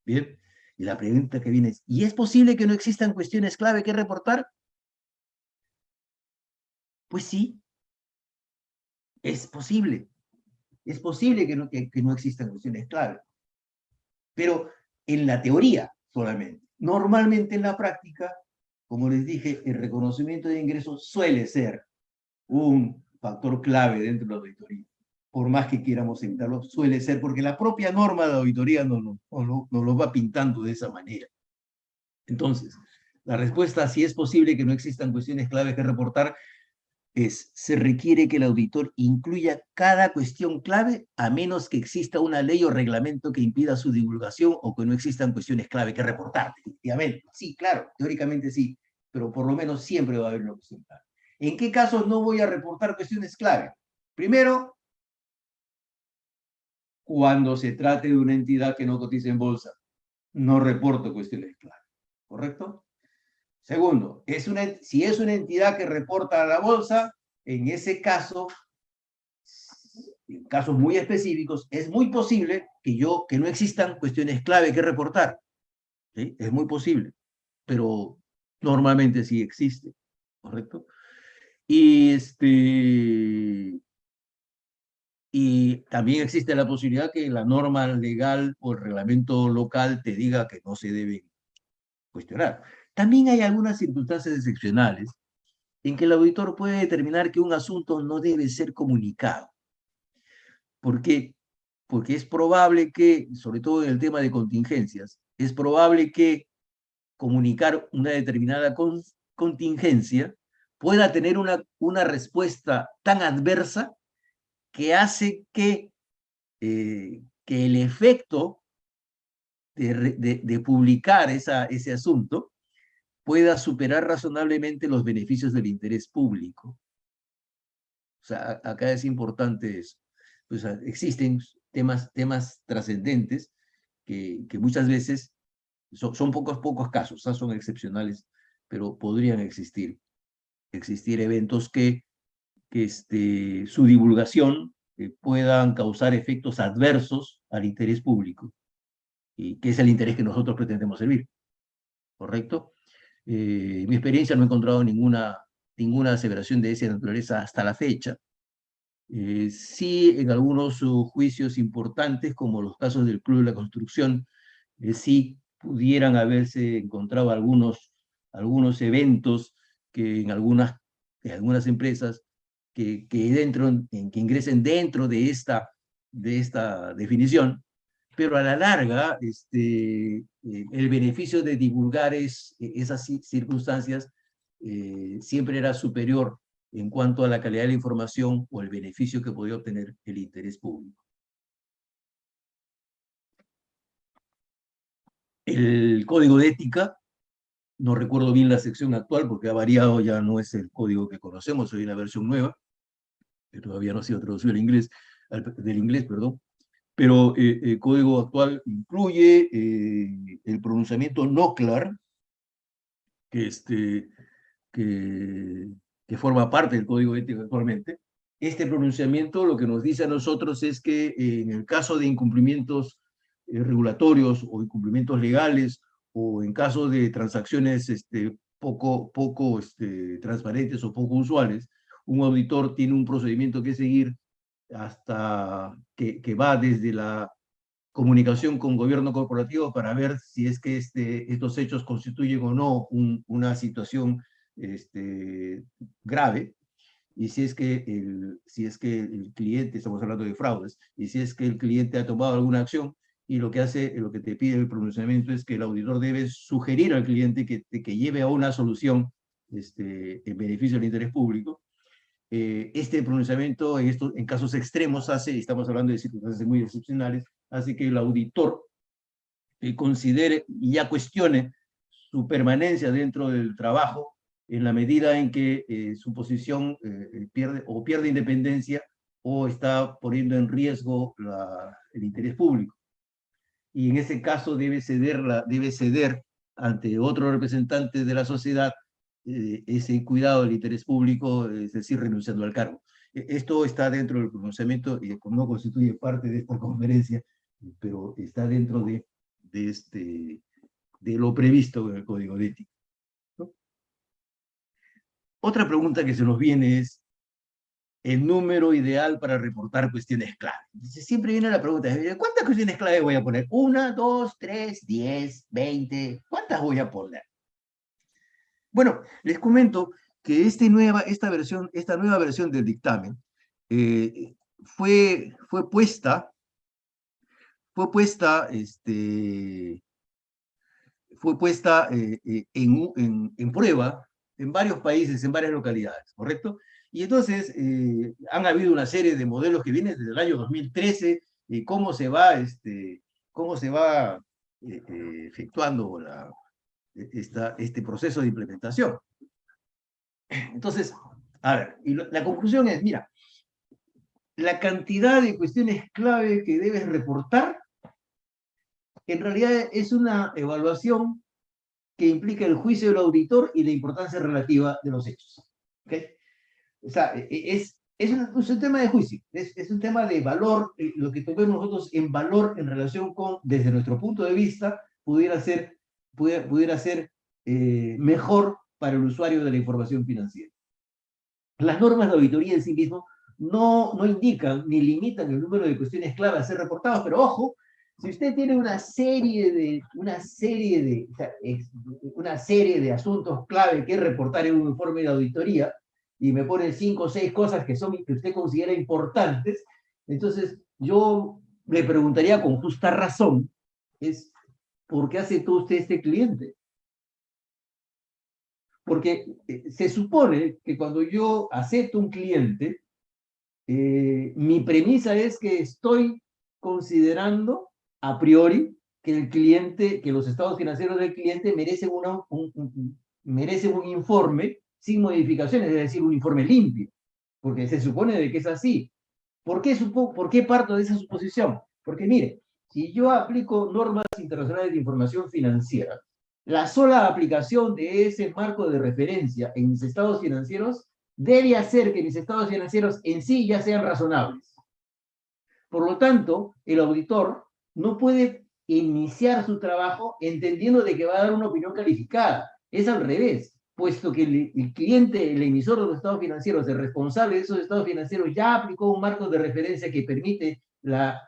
Bien, y la pregunta que viene es, ¿y es posible que no existan cuestiones clave que reportar? Pues sí, es posible. Es posible que no existan cuestiones clave, pero en la teoría solamente. Normalmente en la práctica, como les dije, el reconocimiento de ingresos suele ser un factor clave dentro de la auditoría. Por más que quieramos evitarlo, suele ser porque la propia norma de auditoría nos lo va pintando de esa manera. Entonces, la respuesta, si es posible que no existan cuestiones clave que reportar, se requiere que el auditor incluya cada cuestión clave a menos que exista una ley o reglamento que impida su divulgación o que no existan cuestiones clave que reportar. Efectivamente, sí, claro, teóricamente sí, pero por lo menos siempre va a haber una cuestión clave. ¿En qué casos no voy a reportar cuestiones clave? Primero, cuando se trate de una entidad que no cotiza en bolsa. No reporto cuestiones clave, ¿correcto? Segundo, si es una entidad que reporta a la bolsa, en ese caso, en casos muy específicos, es muy posible que no existan cuestiones clave que reportar. ¿Sí? Es muy posible, pero normalmente sí existe, ¿correcto? Y, y también existe la posibilidad que la norma legal o el reglamento local te diga que no se deben cuestionar. También hay algunas circunstancias excepcionales en que el auditor puede determinar que un asunto no debe ser comunicado. ¿Por qué? Porque es probable que, sobre todo en el tema de contingencias, es probable que comunicar una determinada contingencia pueda tener una respuesta tan adversa que hace que el efecto de publicar ese asunto pueda superar razonablemente los beneficios del interés público. O sea, acá es importante eso. Pues existen temas trascendentes que muchas veces son pocos casos, son excepcionales, pero podrían existir eventos que su divulgación puedan causar efectos adversos al interés público, y que es el interés que nosotros pretendemos servir, ¿correcto? En mi experiencia no he encontrado ninguna aseveración de esa naturaleza hasta la fecha. Sí, en algunos juicios importantes, como los casos del Club de la Construcción, sí pudieran haberse encontrado algunos eventos que en algunas empresas que ingresen dentro de esta definición, pero a la larga el beneficio de divulgar esas circunstancias siempre era superior en cuanto a la calidad de la información o el beneficio que podía obtener el interés público. El código de ética, no recuerdo bien la sección actual porque ha variado, ya no es el código que conocemos, hay una versión nueva, que todavía no ha sido traducido del inglés, perdón, pero el código actual incluye el pronunciamiento NOCLAR, que, que forma parte del código ético actualmente. Este pronunciamiento lo que nos dice a nosotros es que en el caso de incumplimientos regulatorios o incumplimientos legales, o en caso de transacciones poco transparentes o poco usuales, un auditor tiene un procedimiento que seguir hasta que va desde la comunicación con gobierno corporativo para ver si es que estos hechos constituyen o no una situación grave, y si es que el cliente, estamos hablando de fraudes, y si es que el cliente ha tomado alguna acción, y lo que te pide el pronunciamiento es que el auditor debe sugerir al cliente que lleve a una solución en beneficio del interés público. Este pronunciamiento en casos extremos estamos hablando de circunstancias muy excepcionales, hace que el auditor considere y ya cuestione su permanencia dentro del trabajo en la medida en que su posición pierde independencia o está poniendo en riesgo el interés público. Y en ese caso debe ceder ante otro representante de la sociedad ese cuidado del interés público, es decir, renunciando al cargo. Esto está dentro del pronunciamiento y no constituye parte de esta conferencia, pero está dentro de lo previsto en el Código de Ética, ¿no? Otra pregunta que se nos viene es el número ideal para reportar cuestiones clave. Entonces, siempre viene la pregunta, ¿cuántas cuestiones clave voy a poner? ¿1, 2, 3, 10, 20? ¿Cuántas voy a poner? Bueno, les comento que esta nueva versión del dictamen fue puesta en prueba en varios países, en varias localidades, ¿correcto? Y entonces han habido una serie de modelos que vienen desde el año 2013, cómo se va efectuando este proceso de implementación. Entonces, a ver, y la conclusión es, mira, la cantidad de cuestiones clave que debes reportar en realidad es una evaluación que implica el juicio del auditor y la importancia relativa de los hechos. ¿Okay? O sea, es un tema de juicio, es un tema de valor, lo que tomemos nosotros en valor en relación con, desde nuestro punto de vista, pudiera ser mejor para el usuario de la información financiera. Las normas de auditoría en sí mismo no indican ni limitan el número de cuestiones clave a ser reportados, pero ojo, si usted tiene una serie de asuntos clave que reportar en un informe de auditoría y me pone 5 o 6 cosas que usted considera importantes, entonces yo le preguntaría con justa razón, ¿por qué aceptó usted este cliente? Porque se supone que cuando yo acepto un cliente, mi premisa es que estoy considerando a priori que los estados financieros del cliente merecen un informe sin modificaciones, es decir, un informe limpio, porque se supone de que es así. ¿Por qué parto de esa suposición? Porque mire, si yo aplico normas internacionales de información financiera, la sola aplicación de ese marco de referencia en mis estados financieros debe hacer que mis estados financieros en sí ya sean razonables. Por lo tanto, el auditor no puede iniciar su trabajo entendiendo de que va a dar una opinión calificada. Es al revés, puesto que el cliente, el emisor de los estados financieros, el responsable de esos estados financieros, ya aplicó un marco de referencia que permite la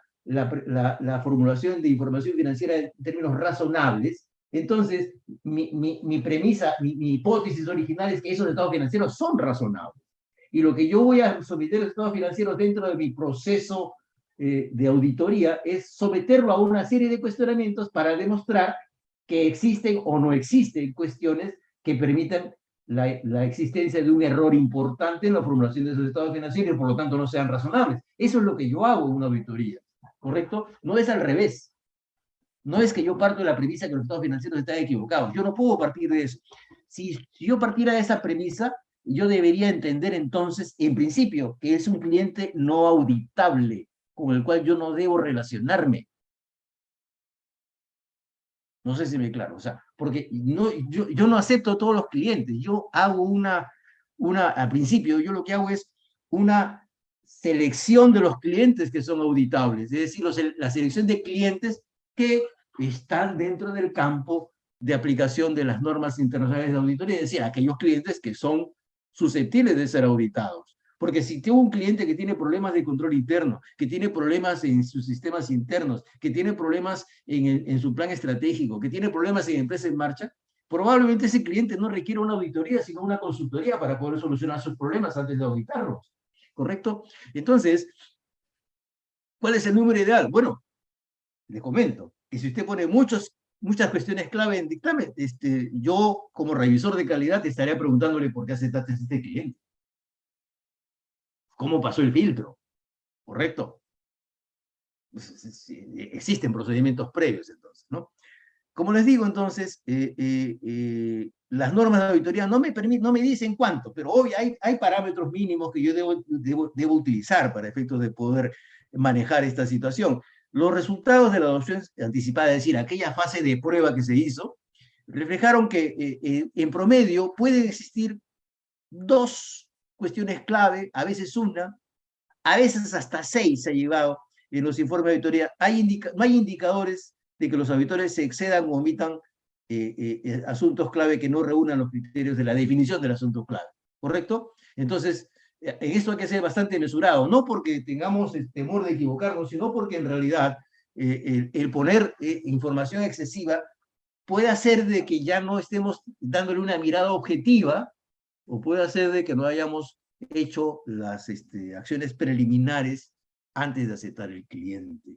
formulación de información financiera en términos razonables. Entonces, mi premisa, mi hipótesis original es que esos estados financieros son razonables. Y lo que yo voy a someter a los estados financieros dentro de mi proceso de auditoría es someterlo a una serie de cuestionamientos para demostrar que existen o no existen cuestiones que permitan la existencia de un error importante en la formulación de esos estados financieros y por lo tanto no sean razonables. Eso es lo que yo hago en una auditoría, ¿correcto? No es al revés. No es que yo parto de la premisa que los estados financieros están equivocados. Yo no puedo partir de eso. Si yo partiera de esa premisa, yo debería entender entonces, en principio, que es un cliente no auditable, con el cual yo no debo relacionarme. No sé si me claro, o sea, porque yo no acepto a todos los clientes, yo hago al principio, yo lo que hago es una selección de los clientes que son auditables, es decir, la selección de clientes que están dentro del campo de aplicación de las normas internacionales de auditoría, es decir, aquellos clientes que son susceptibles de ser auditados. Porque si tengo un cliente que tiene problemas de control interno, que tiene problemas en sus sistemas internos, que tiene problemas en su plan estratégico, que tiene problemas en empresa en marcha, probablemente ese cliente no requiere una auditoría, sino una consultoría para poder solucionar sus problemas antes de auditarlos. ¿Correcto? Entonces, ¿cuál es el número ideal? Bueno, le comento que si usted pone muchas cuestiones clave en dictamen, yo como revisor de calidad estaría preguntándole por qué aceptaste a este cliente. ¿Cómo pasó el filtro? ¿Correcto? Existen procedimientos previos entonces, ¿no? como les digo, entonces, las normas de auditoría no me dicen cuánto, pero hoy hay parámetros mínimos que yo debo utilizar para efectos de poder manejar esta situación. Los resultados de la adopción anticipada, es decir, aquella fase de prueba que se hizo, reflejaron que en promedio pueden existir dos cuestiones clave, a veces una, a veces hasta 6 se ha llegado en los informes de auditoría. No hay indicadores de que los auditores se excedan o omitan asuntos clave que no reúnan los criterios de la definición del asunto clave, ¿correcto? Entonces, en esto hay que ser bastante mesurado, no porque tengamos el temor de equivocarnos, sino porque en realidad el poner información excesiva puede hacer de que ya no estemos dándole una mirada objetiva, o puede hacer de que no hayamos hecho las acciones preliminares antes de aceptar el cliente.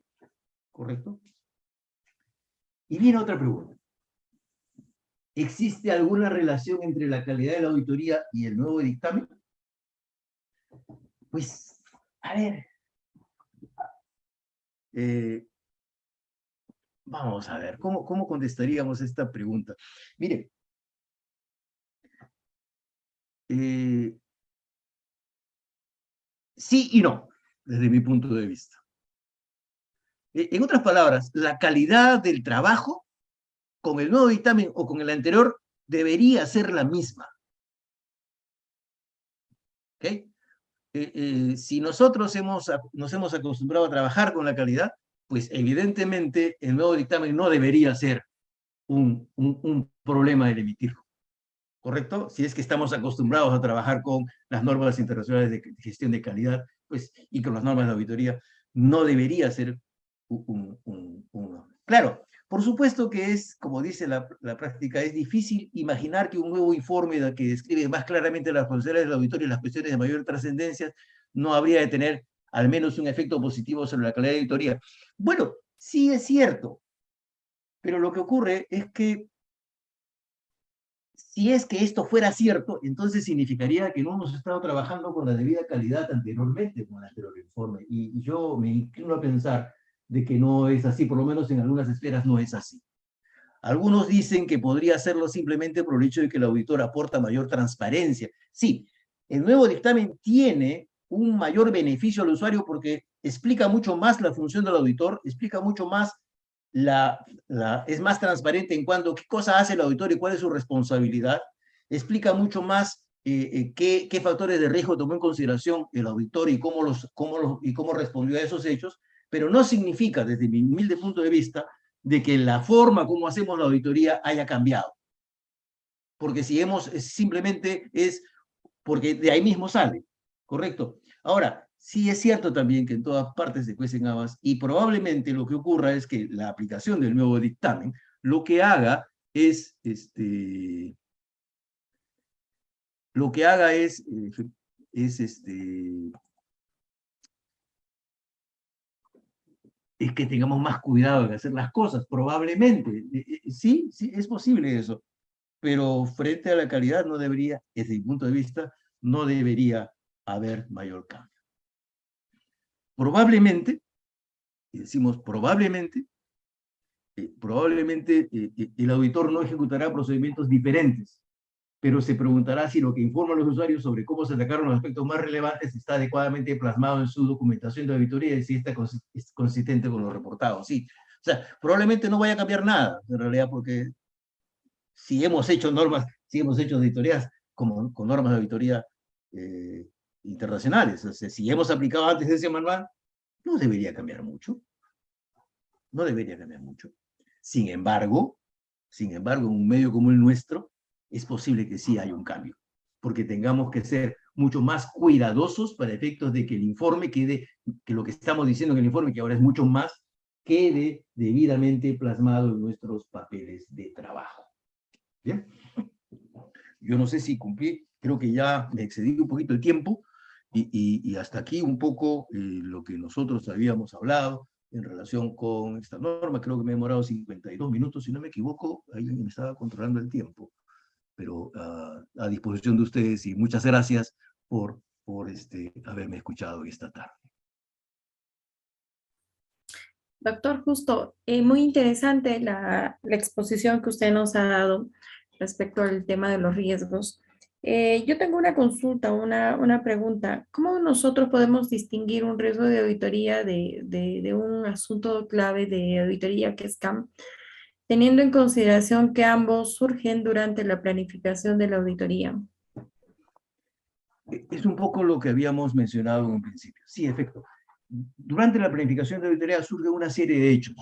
¿Correcto? Y viene otra pregunta. ¿Existe alguna relación entre la calidad de la auditoría y el nuevo dictamen? Pues, a ver. Vamos a ver, ¿cómo contestaríamos esta pregunta? Mire, sí y no, desde mi punto de vista. En otras palabras, la calidad del trabajo con el nuevo dictamen o con el anterior debería ser la misma. ¿Ok? Si nosotros nos hemos acostumbrado a trabajar con la calidad, pues evidentemente el nuevo dictamen no debería ser un problema el emitirlo. ¿Correcto? Si es que estamos acostumbrados a trabajar con las normas internacionales de gestión de calidad, pues, y con las normas de auditoría, no debería ser Claro, por supuesto que es, como dice la práctica, es difícil imaginar que un nuevo informe que describe más claramente las responsabilidades del auditorio y las cuestiones de mayor trascendencia no habría de tener al menos un efecto positivo sobre la calidad de auditoría. Bueno, sí es cierto, pero lo que ocurre es que si es que esto fuera cierto, entonces significaría que no hemos estado trabajando con la debida calidad anteriormente con el anterior informe. Y yo me inclino a pensar de que no es así, por lo menos en algunas esferas no es así. Algunos dicen que podría hacerlo simplemente por el hecho de que el auditor aporta mayor transparencia. Sí, el nuevo dictamen tiene un mayor beneficio al usuario porque explica mucho más la función del auditor, explica mucho más es más transparente en cuanto a qué cosa hace el auditor y cuál es su responsabilidad, explica mucho más qué factores de riesgo tomó en consideración el auditor y cómo respondió a esos hechos, pero no significa, desde mi humilde punto de vista, de que la forma como hacemos la auditoría haya cambiado. Porque si simplemente es porque de ahí mismo sale, ¿correcto? Ahora, sí es cierto también que en todas partes se cuecen habas y probablemente lo que ocurra es que la aplicación del nuevo dictamen lo que haga es, lo que haga es que tengamos más cuidado de hacer las cosas, probablemente. Sí, sí, es posible eso, pero frente a la calidad no debería, desde mi punto de vista, no debería haber mayor cambio. Probablemente, y decimos probablemente el auditor no ejecutará procedimientos diferentes, pero se preguntará si lo que informan los usuarios sobre cómo se atacaron los aspectos más relevantes está adecuadamente plasmado en su documentación de auditoría y si está es consistente con lo reportado. Sí, o sea, probablemente no vaya a cambiar nada, en realidad, porque si hemos hecho auditorías con normas de auditoría internacionales, o sea, si hemos aplicado antes ese manual, no debería cambiar mucho. No debería cambiar mucho. Sin embargo, en un medio como el nuestro, es posible que sí haya un cambio, porque tengamos que ser mucho más cuidadosos para efectos de que el informe quede, que lo que estamos diciendo en el informe, que ahora es mucho más, quede debidamente plasmado en nuestros papeles de trabajo. ¿Bien? Yo no sé si cumplí, creo que ya me excedí un poquito el tiempo, y hasta aquí un poco lo que nosotros habíamos hablado en relación con esta norma. Creo que me he demorado 52 minutos, si no me equivoco, alguien me estaba controlando el tiempo, pero a disposición de ustedes, y muchas gracias por haberme escuchado esta tarde. Doctor, justo, muy interesante la exposición que usted nos ha dado respecto al tema de los riesgos. Yo tengo una consulta, una pregunta. ¿Cómo nosotros podemos distinguir un riesgo de auditoría de un asunto clave de auditoría que es CAM, teniendo en consideración que ambos surgen durante la planificación de la auditoría? Es un poco lo que habíamos mencionado en un principio. Sí, efecto. Durante la planificación de auditoría surge una serie de hechos,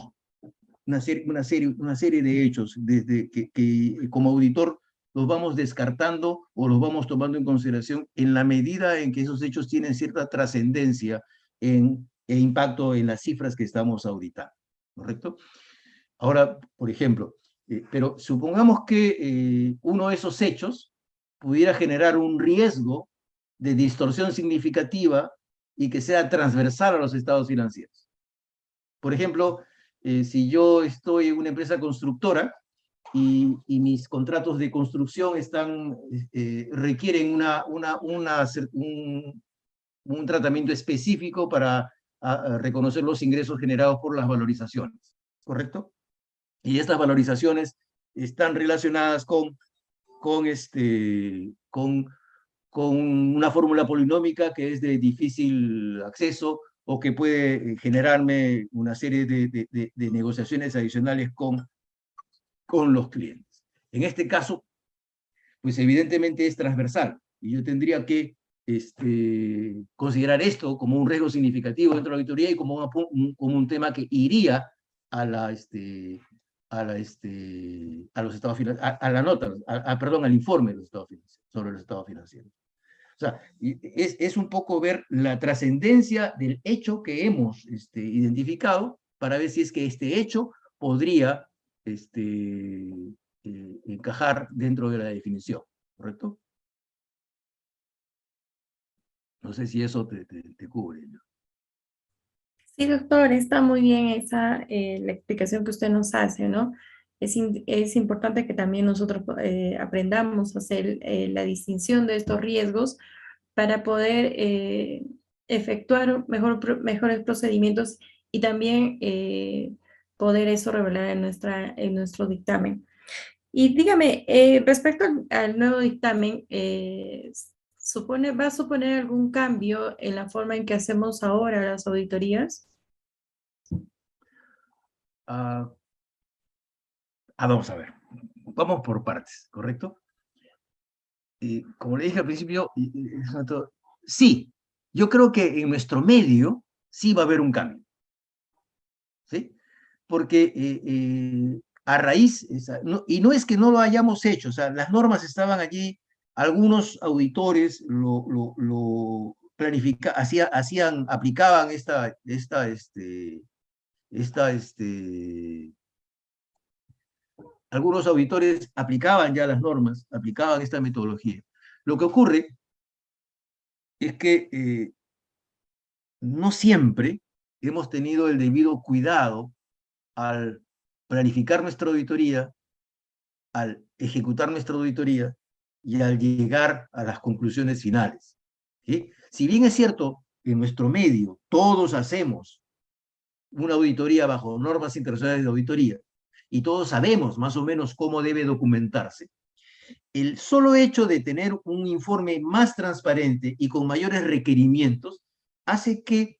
una serie de hechos desde que como auditor los vamos descartando o los vamos tomando en consideración en la medida en que esos hechos tienen cierta trascendencia e impacto en las cifras que estamos auditando, ¿correcto? Ahora, por ejemplo, pero supongamos que uno de esos hechos pudiera generar un riesgo de distorsión significativa y que sea transversal a los estados financieros. Por ejemplo, si yo estoy en una empresa constructora y mis contratos de construcción requieren un tratamiento específico para reconocer los ingresos generados por las valorizaciones, ¿correcto? Y estas valorizaciones están relacionadas con una fórmula polinómica que es de difícil acceso o que puede generarme una serie de negociaciones adicionales con los clientes. En este caso, pues evidentemente es transversal y yo tendría que considerar esto como un riesgo significativo dentro de la auditoría y como un tema que iría a los estados financieros, a la nota, perdón, al informe de los estados financieros, sobre los estados financieros. O sea, es un poco ver la trascendencia del hecho que hemos identificado para ver si es que este hecho podría encajar dentro de la definición, ¿correcto? No sé si eso te cubre. Sí, doctor, está muy bien esa la explicación que usted nos hace, ¿no? Es importante que también nosotros aprendamos a hacer la distinción de estos riesgos para poder efectuar mejores procedimientos y también poder eso revelar en en nuestro dictamen. Y dígame, respecto al nuevo dictamen, ¿va a suponer algún cambio en la forma en que hacemos ahora las auditorías? Ah, vamos a ver. Vamos por partes, ¿correcto? Como le dije al principio, sí, yo creo que en nuestro medio sí va a haber un cambio, ¿sí? Porque a raíz, y no es que no lo hayamos hecho, o sea, las normas estaban allí, algunos auditores aplicaban algunos auditores aplicaban ya las normas, aplicaban esta metodología. Lo que ocurre es que no siempre hemos tenido el debido cuidado al planificar nuestra auditoría, al ejecutar nuestra auditoría y al llegar a las conclusiones finales. ¿Sí? Si bien es cierto que en nuestro medio todos hacemos una auditoría bajo normas internacionales de auditoría y todos sabemos más o menos cómo debe documentarse, el solo hecho de tener un informe más transparente y con mayores requerimientos hace que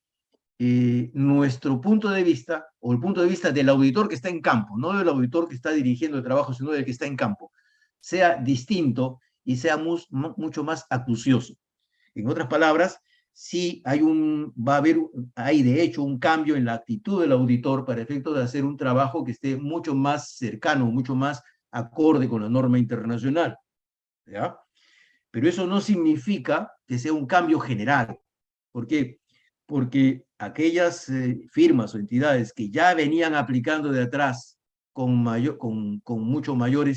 nuestro punto de vista, o el punto de vista del auditor que está en campo, no del auditor que está dirigiendo el trabajo, sino del que está en campo, sea distinto y sea mucho más acucioso. En otras palabras, sí hay de hecho un cambio en la actitud del auditor para efecto de hacer un trabajo que esté mucho más cercano, mucho más acorde con la norma internacional. ¿Ya? Pero eso no significa que sea un cambio general. ¿Por qué? Porque aquellas firmas o entidades que ya venían aplicando de atrás con mucho mayor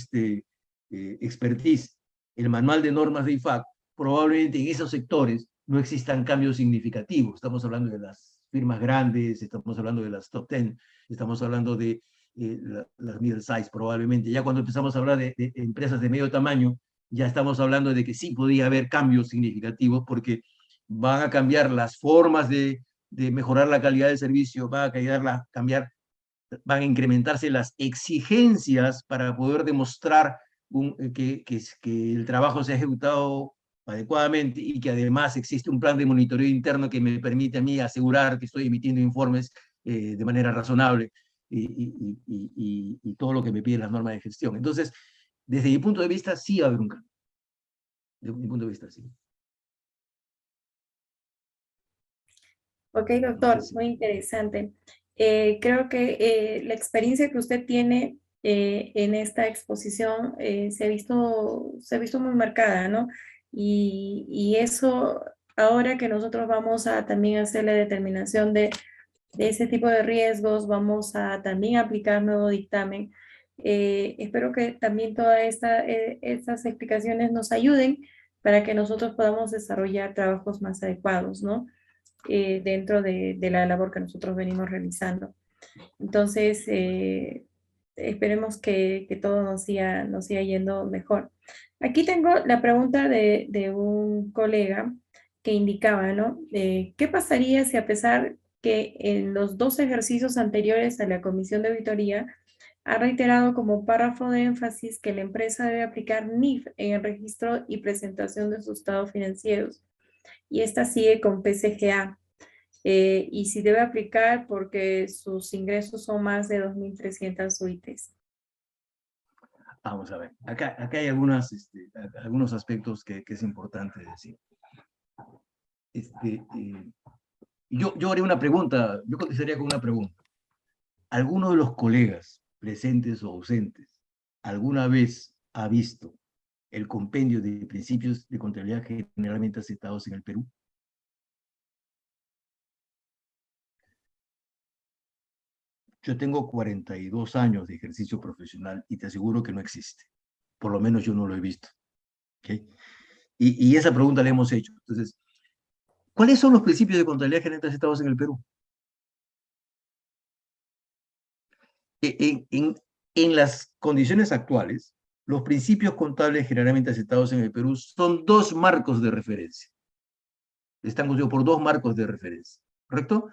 expertise el manual de normas de IFAC, probablemente en esos sectores no existan cambios significativos. Estamos hablando de las firmas grandes, estamos hablando de las top 10, estamos hablando de las middle size probablemente. Ya cuando empezamos a hablar de empresas de medio tamaño, ya estamos hablando de que sí podía haber cambios significativos porque van a cambiar las formas de mejorar la calidad del servicio, van a cambiar van a incrementarse las exigencias para poder demostrar que el trabajo se ha ejecutado adecuadamente y que además existe un plan de monitoreo interno que me permite a mí asegurar que estoy emitiendo informes de manera razonable y todo lo que me piden las normas de gestión. Entonces, desde mi punto de vista, sí va a haber un cambio. Desde mi punto de vista, sí. Ok, No sé doctor, si... muy interesante. Creo que la experiencia que usted tiene en esta exposición se ha visto muy marcada, ¿no? Y eso, ahora que nosotros vamos a también hacer la determinación de ese tipo de riesgos, vamos a también aplicar nuevo dictamen. Espero que también todas estas explicaciones nos ayuden para que nosotros podamos desarrollar trabajos más adecuados, ¿no? Dentro de la labor que nosotros venimos realizando. Entonces, esperemos que todo nos siga yendo mejor. Aquí tengo la pregunta de un colega que indicaba, ¿no? ¿Qué pasaría si a pesar que en los dos ejercicios anteriores a la comisión de auditoría ha reiterado como párrafo de énfasis que la empresa debe aplicar NIF en el registro y presentación de sus estados financieros y esta sigue con PCGA? Y si debe aplicar porque sus ingresos son más de 2.300 UITs. Vamos a ver, acá hay algunos aspectos que es importante decir. Yo haré una pregunta, yo contestaría con una pregunta. ¿Alguno de los colegas presentes o ausentes alguna vez ha visto el compendio de principios de contabilidad generalmente aceptados en el Perú? Yo tengo 42 años de ejercicio profesional y te aseguro que no existe. Por lo menos yo no lo he visto. ¿Okay? Y esa pregunta la hemos hecho. Entonces, ¿cuáles son los principios de contabilidad generalmente aceptados en el Perú? En las condiciones actuales, los principios contables generalmente aceptados en el Perú son dos marcos de referencia. Están constituidos por dos marcos de referencia, ¿correcto?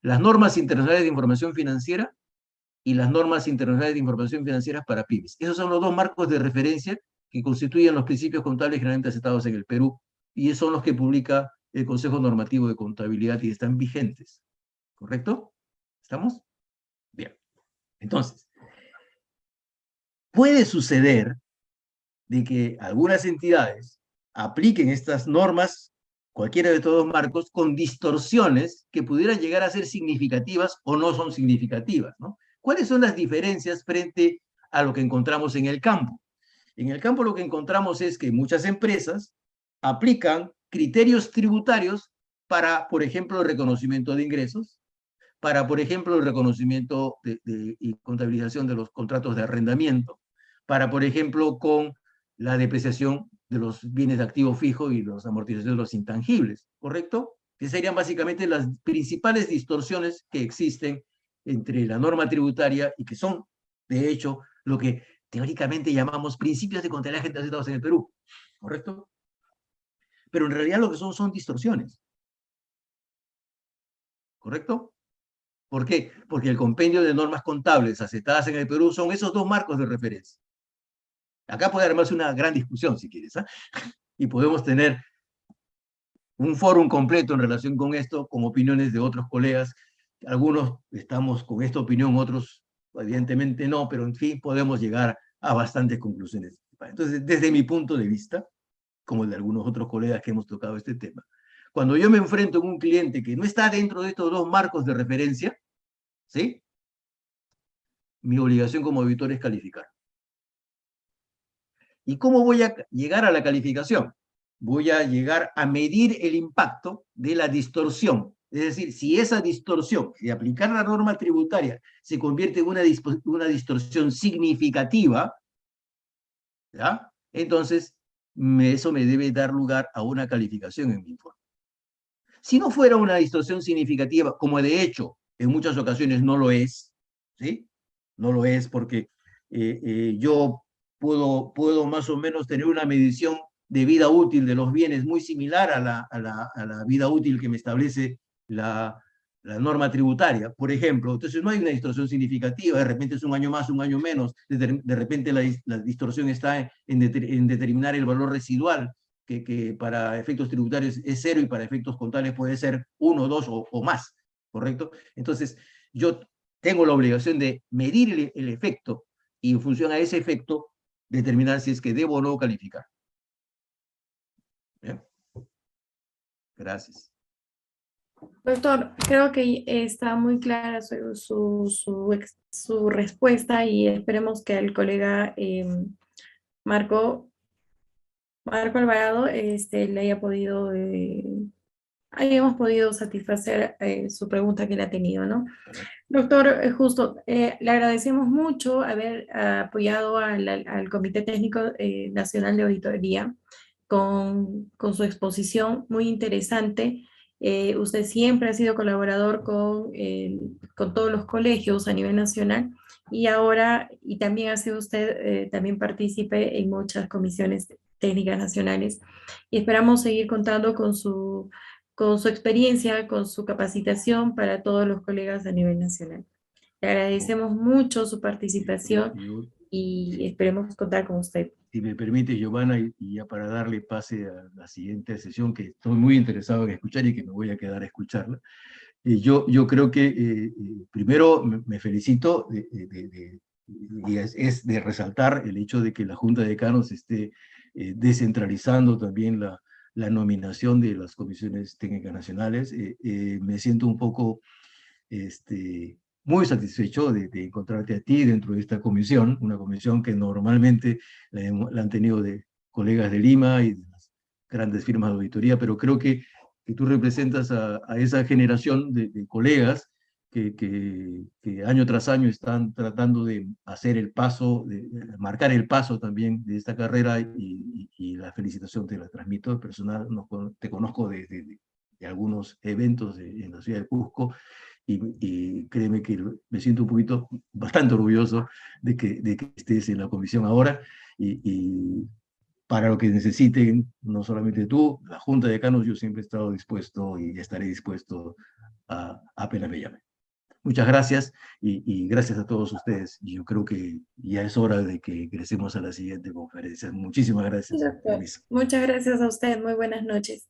Las normas internacionales de información financiera y las normas internacionales de información financiera para pymes. Esos son los dos marcos de referencia que constituyen los principios contables generalmente aceptados en el Perú y son los que publica el Consejo Normativo de Contabilidad y están vigentes, ¿correcto? ¿Estamos? Bien. Entonces, puede suceder de que algunas entidades apliquen estas normas, cualquiera de estos dos marcos, con distorsiones que pudieran llegar a ser significativas o no son significativas, ¿no? ¿Cuáles son las diferencias frente a lo que encontramos en el campo? En el campo lo que encontramos es que muchas empresas aplican criterios tributarios para, por ejemplo, el reconocimiento de ingresos, para, por ejemplo, el reconocimiento y contabilización de los contratos de arrendamiento, para, por ejemplo, con la depreciación de los bienes de activo fijo y las amortizaciones de los intangibles, ¿correcto? Que serían básicamente las principales distorsiones que existen entre la norma tributaria y que son, de hecho, lo que teóricamente llamamos principios de contabilidad general aceptados en el Perú, ¿correcto? Pero en realidad lo que son distorsiones, ¿correcto? ¿Por qué? Porque el compendio de normas contables aceptadas en el Perú son esos dos marcos de referencia. Acá puede armarse una gran discusión, si quieres, ¿eh? Y podemos tener un fórum completo en relación con esto, con opiniones de otros colegas. Algunos estamos con esta opinión, otros evidentemente no, pero en fin, podemos llegar a bastantes conclusiones. Entonces, desde mi punto de vista, como el de algunos otros colegas que hemos tocado este tema, cuando yo me enfrento con un cliente que no está dentro de estos dos marcos de referencia, ¿sí? Mi obligación como auditor es calificar. ¿Y cómo voy a llegar a la calificación? Voy a llegar a medir el impacto de la distorsión. Es decir, si esa distorsión de aplicar la norma tributaria se convierte en una distorsión significativa, ¿ya? Entonces eso me debe dar lugar a una calificación en mi informe. Si no fuera una distorsión significativa, como de hecho en muchas ocasiones no lo es, ¿sí? No lo es porque yo puedo más o menos tener una medición de vida útil de los bienes muy similar a la vida útil que me establece la la norma tributaria, por ejemplo. Entonces no hay una distorsión significativa, de repente es un año más, un año menos, de repente la distorsión está en determinar el valor residual, que para efectos tributarios es cero y para efectos contables puede ser uno, dos o más, ¿correcto? Entonces yo tengo la obligación de medir el efecto y en función a ese efecto determinar si es que debo o no calificar. ¿Bien? Gracias. Doctor, creo que está muy clara su respuesta y esperemos que al colega Marco, Marco Alvarado le haya podido, hayamos podido satisfacer su pregunta que le ha tenido, ¿no? Doctor, justo, le agradecemos mucho haber apoyado al Comité Técnico Nacional de Auditoría con su exposición muy interesante. Usted siempre ha sido colaborador con todos los colegios a nivel nacional y ahora, y también ha sido usted también partícipe en muchas comisiones técnicas nacionales y esperamos seguir contando con su experiencia, con su capacitación para todos los colegas a nivel nacional. Le agradecemos mucho su participación y esperemos contar con usted. Si me permite, Giovanna, y ya para darle pase a la siguiente sesión, que estoy muy interesado en escuchar y que me voy a quedar a escucharla, yo creo que primero me felicito y es de resaltar el hecho de que la Junta de Decanos esté descentralizando también la nominación de las comisiones técnicas nacionales. Me siento un poco muy satisfecho de encontrarte a ti dentro de esta comisión, una comisión que normalmente la han tenido de colegas de Lima y de las grandes firmas de auditoría, pero creo que tú representas a esa generación de colegas que año tras año están tratando de hacer el paso, de marcar el paso también de esta carrera y la felicitación te la transmito personal, te conozco de algunos eventos en la ciudad de Cusco y créeme que me siento un poquito, bastante orgulloso de que estés en la comisión ahora y para lo que necesiten, no solamente tú, la Junta de Decanos, yo siempre he estado dispuesto y estaré dispuesto a apenas me llame. Muchas gracias y gracias a todos ustedes. Y yo creo que ya es hora de que ingresemos a la siguiente conferencia. Muchísimas Sí, gracias. doctor. Permiso. Muchas gracias a usted. Muy buenas noches.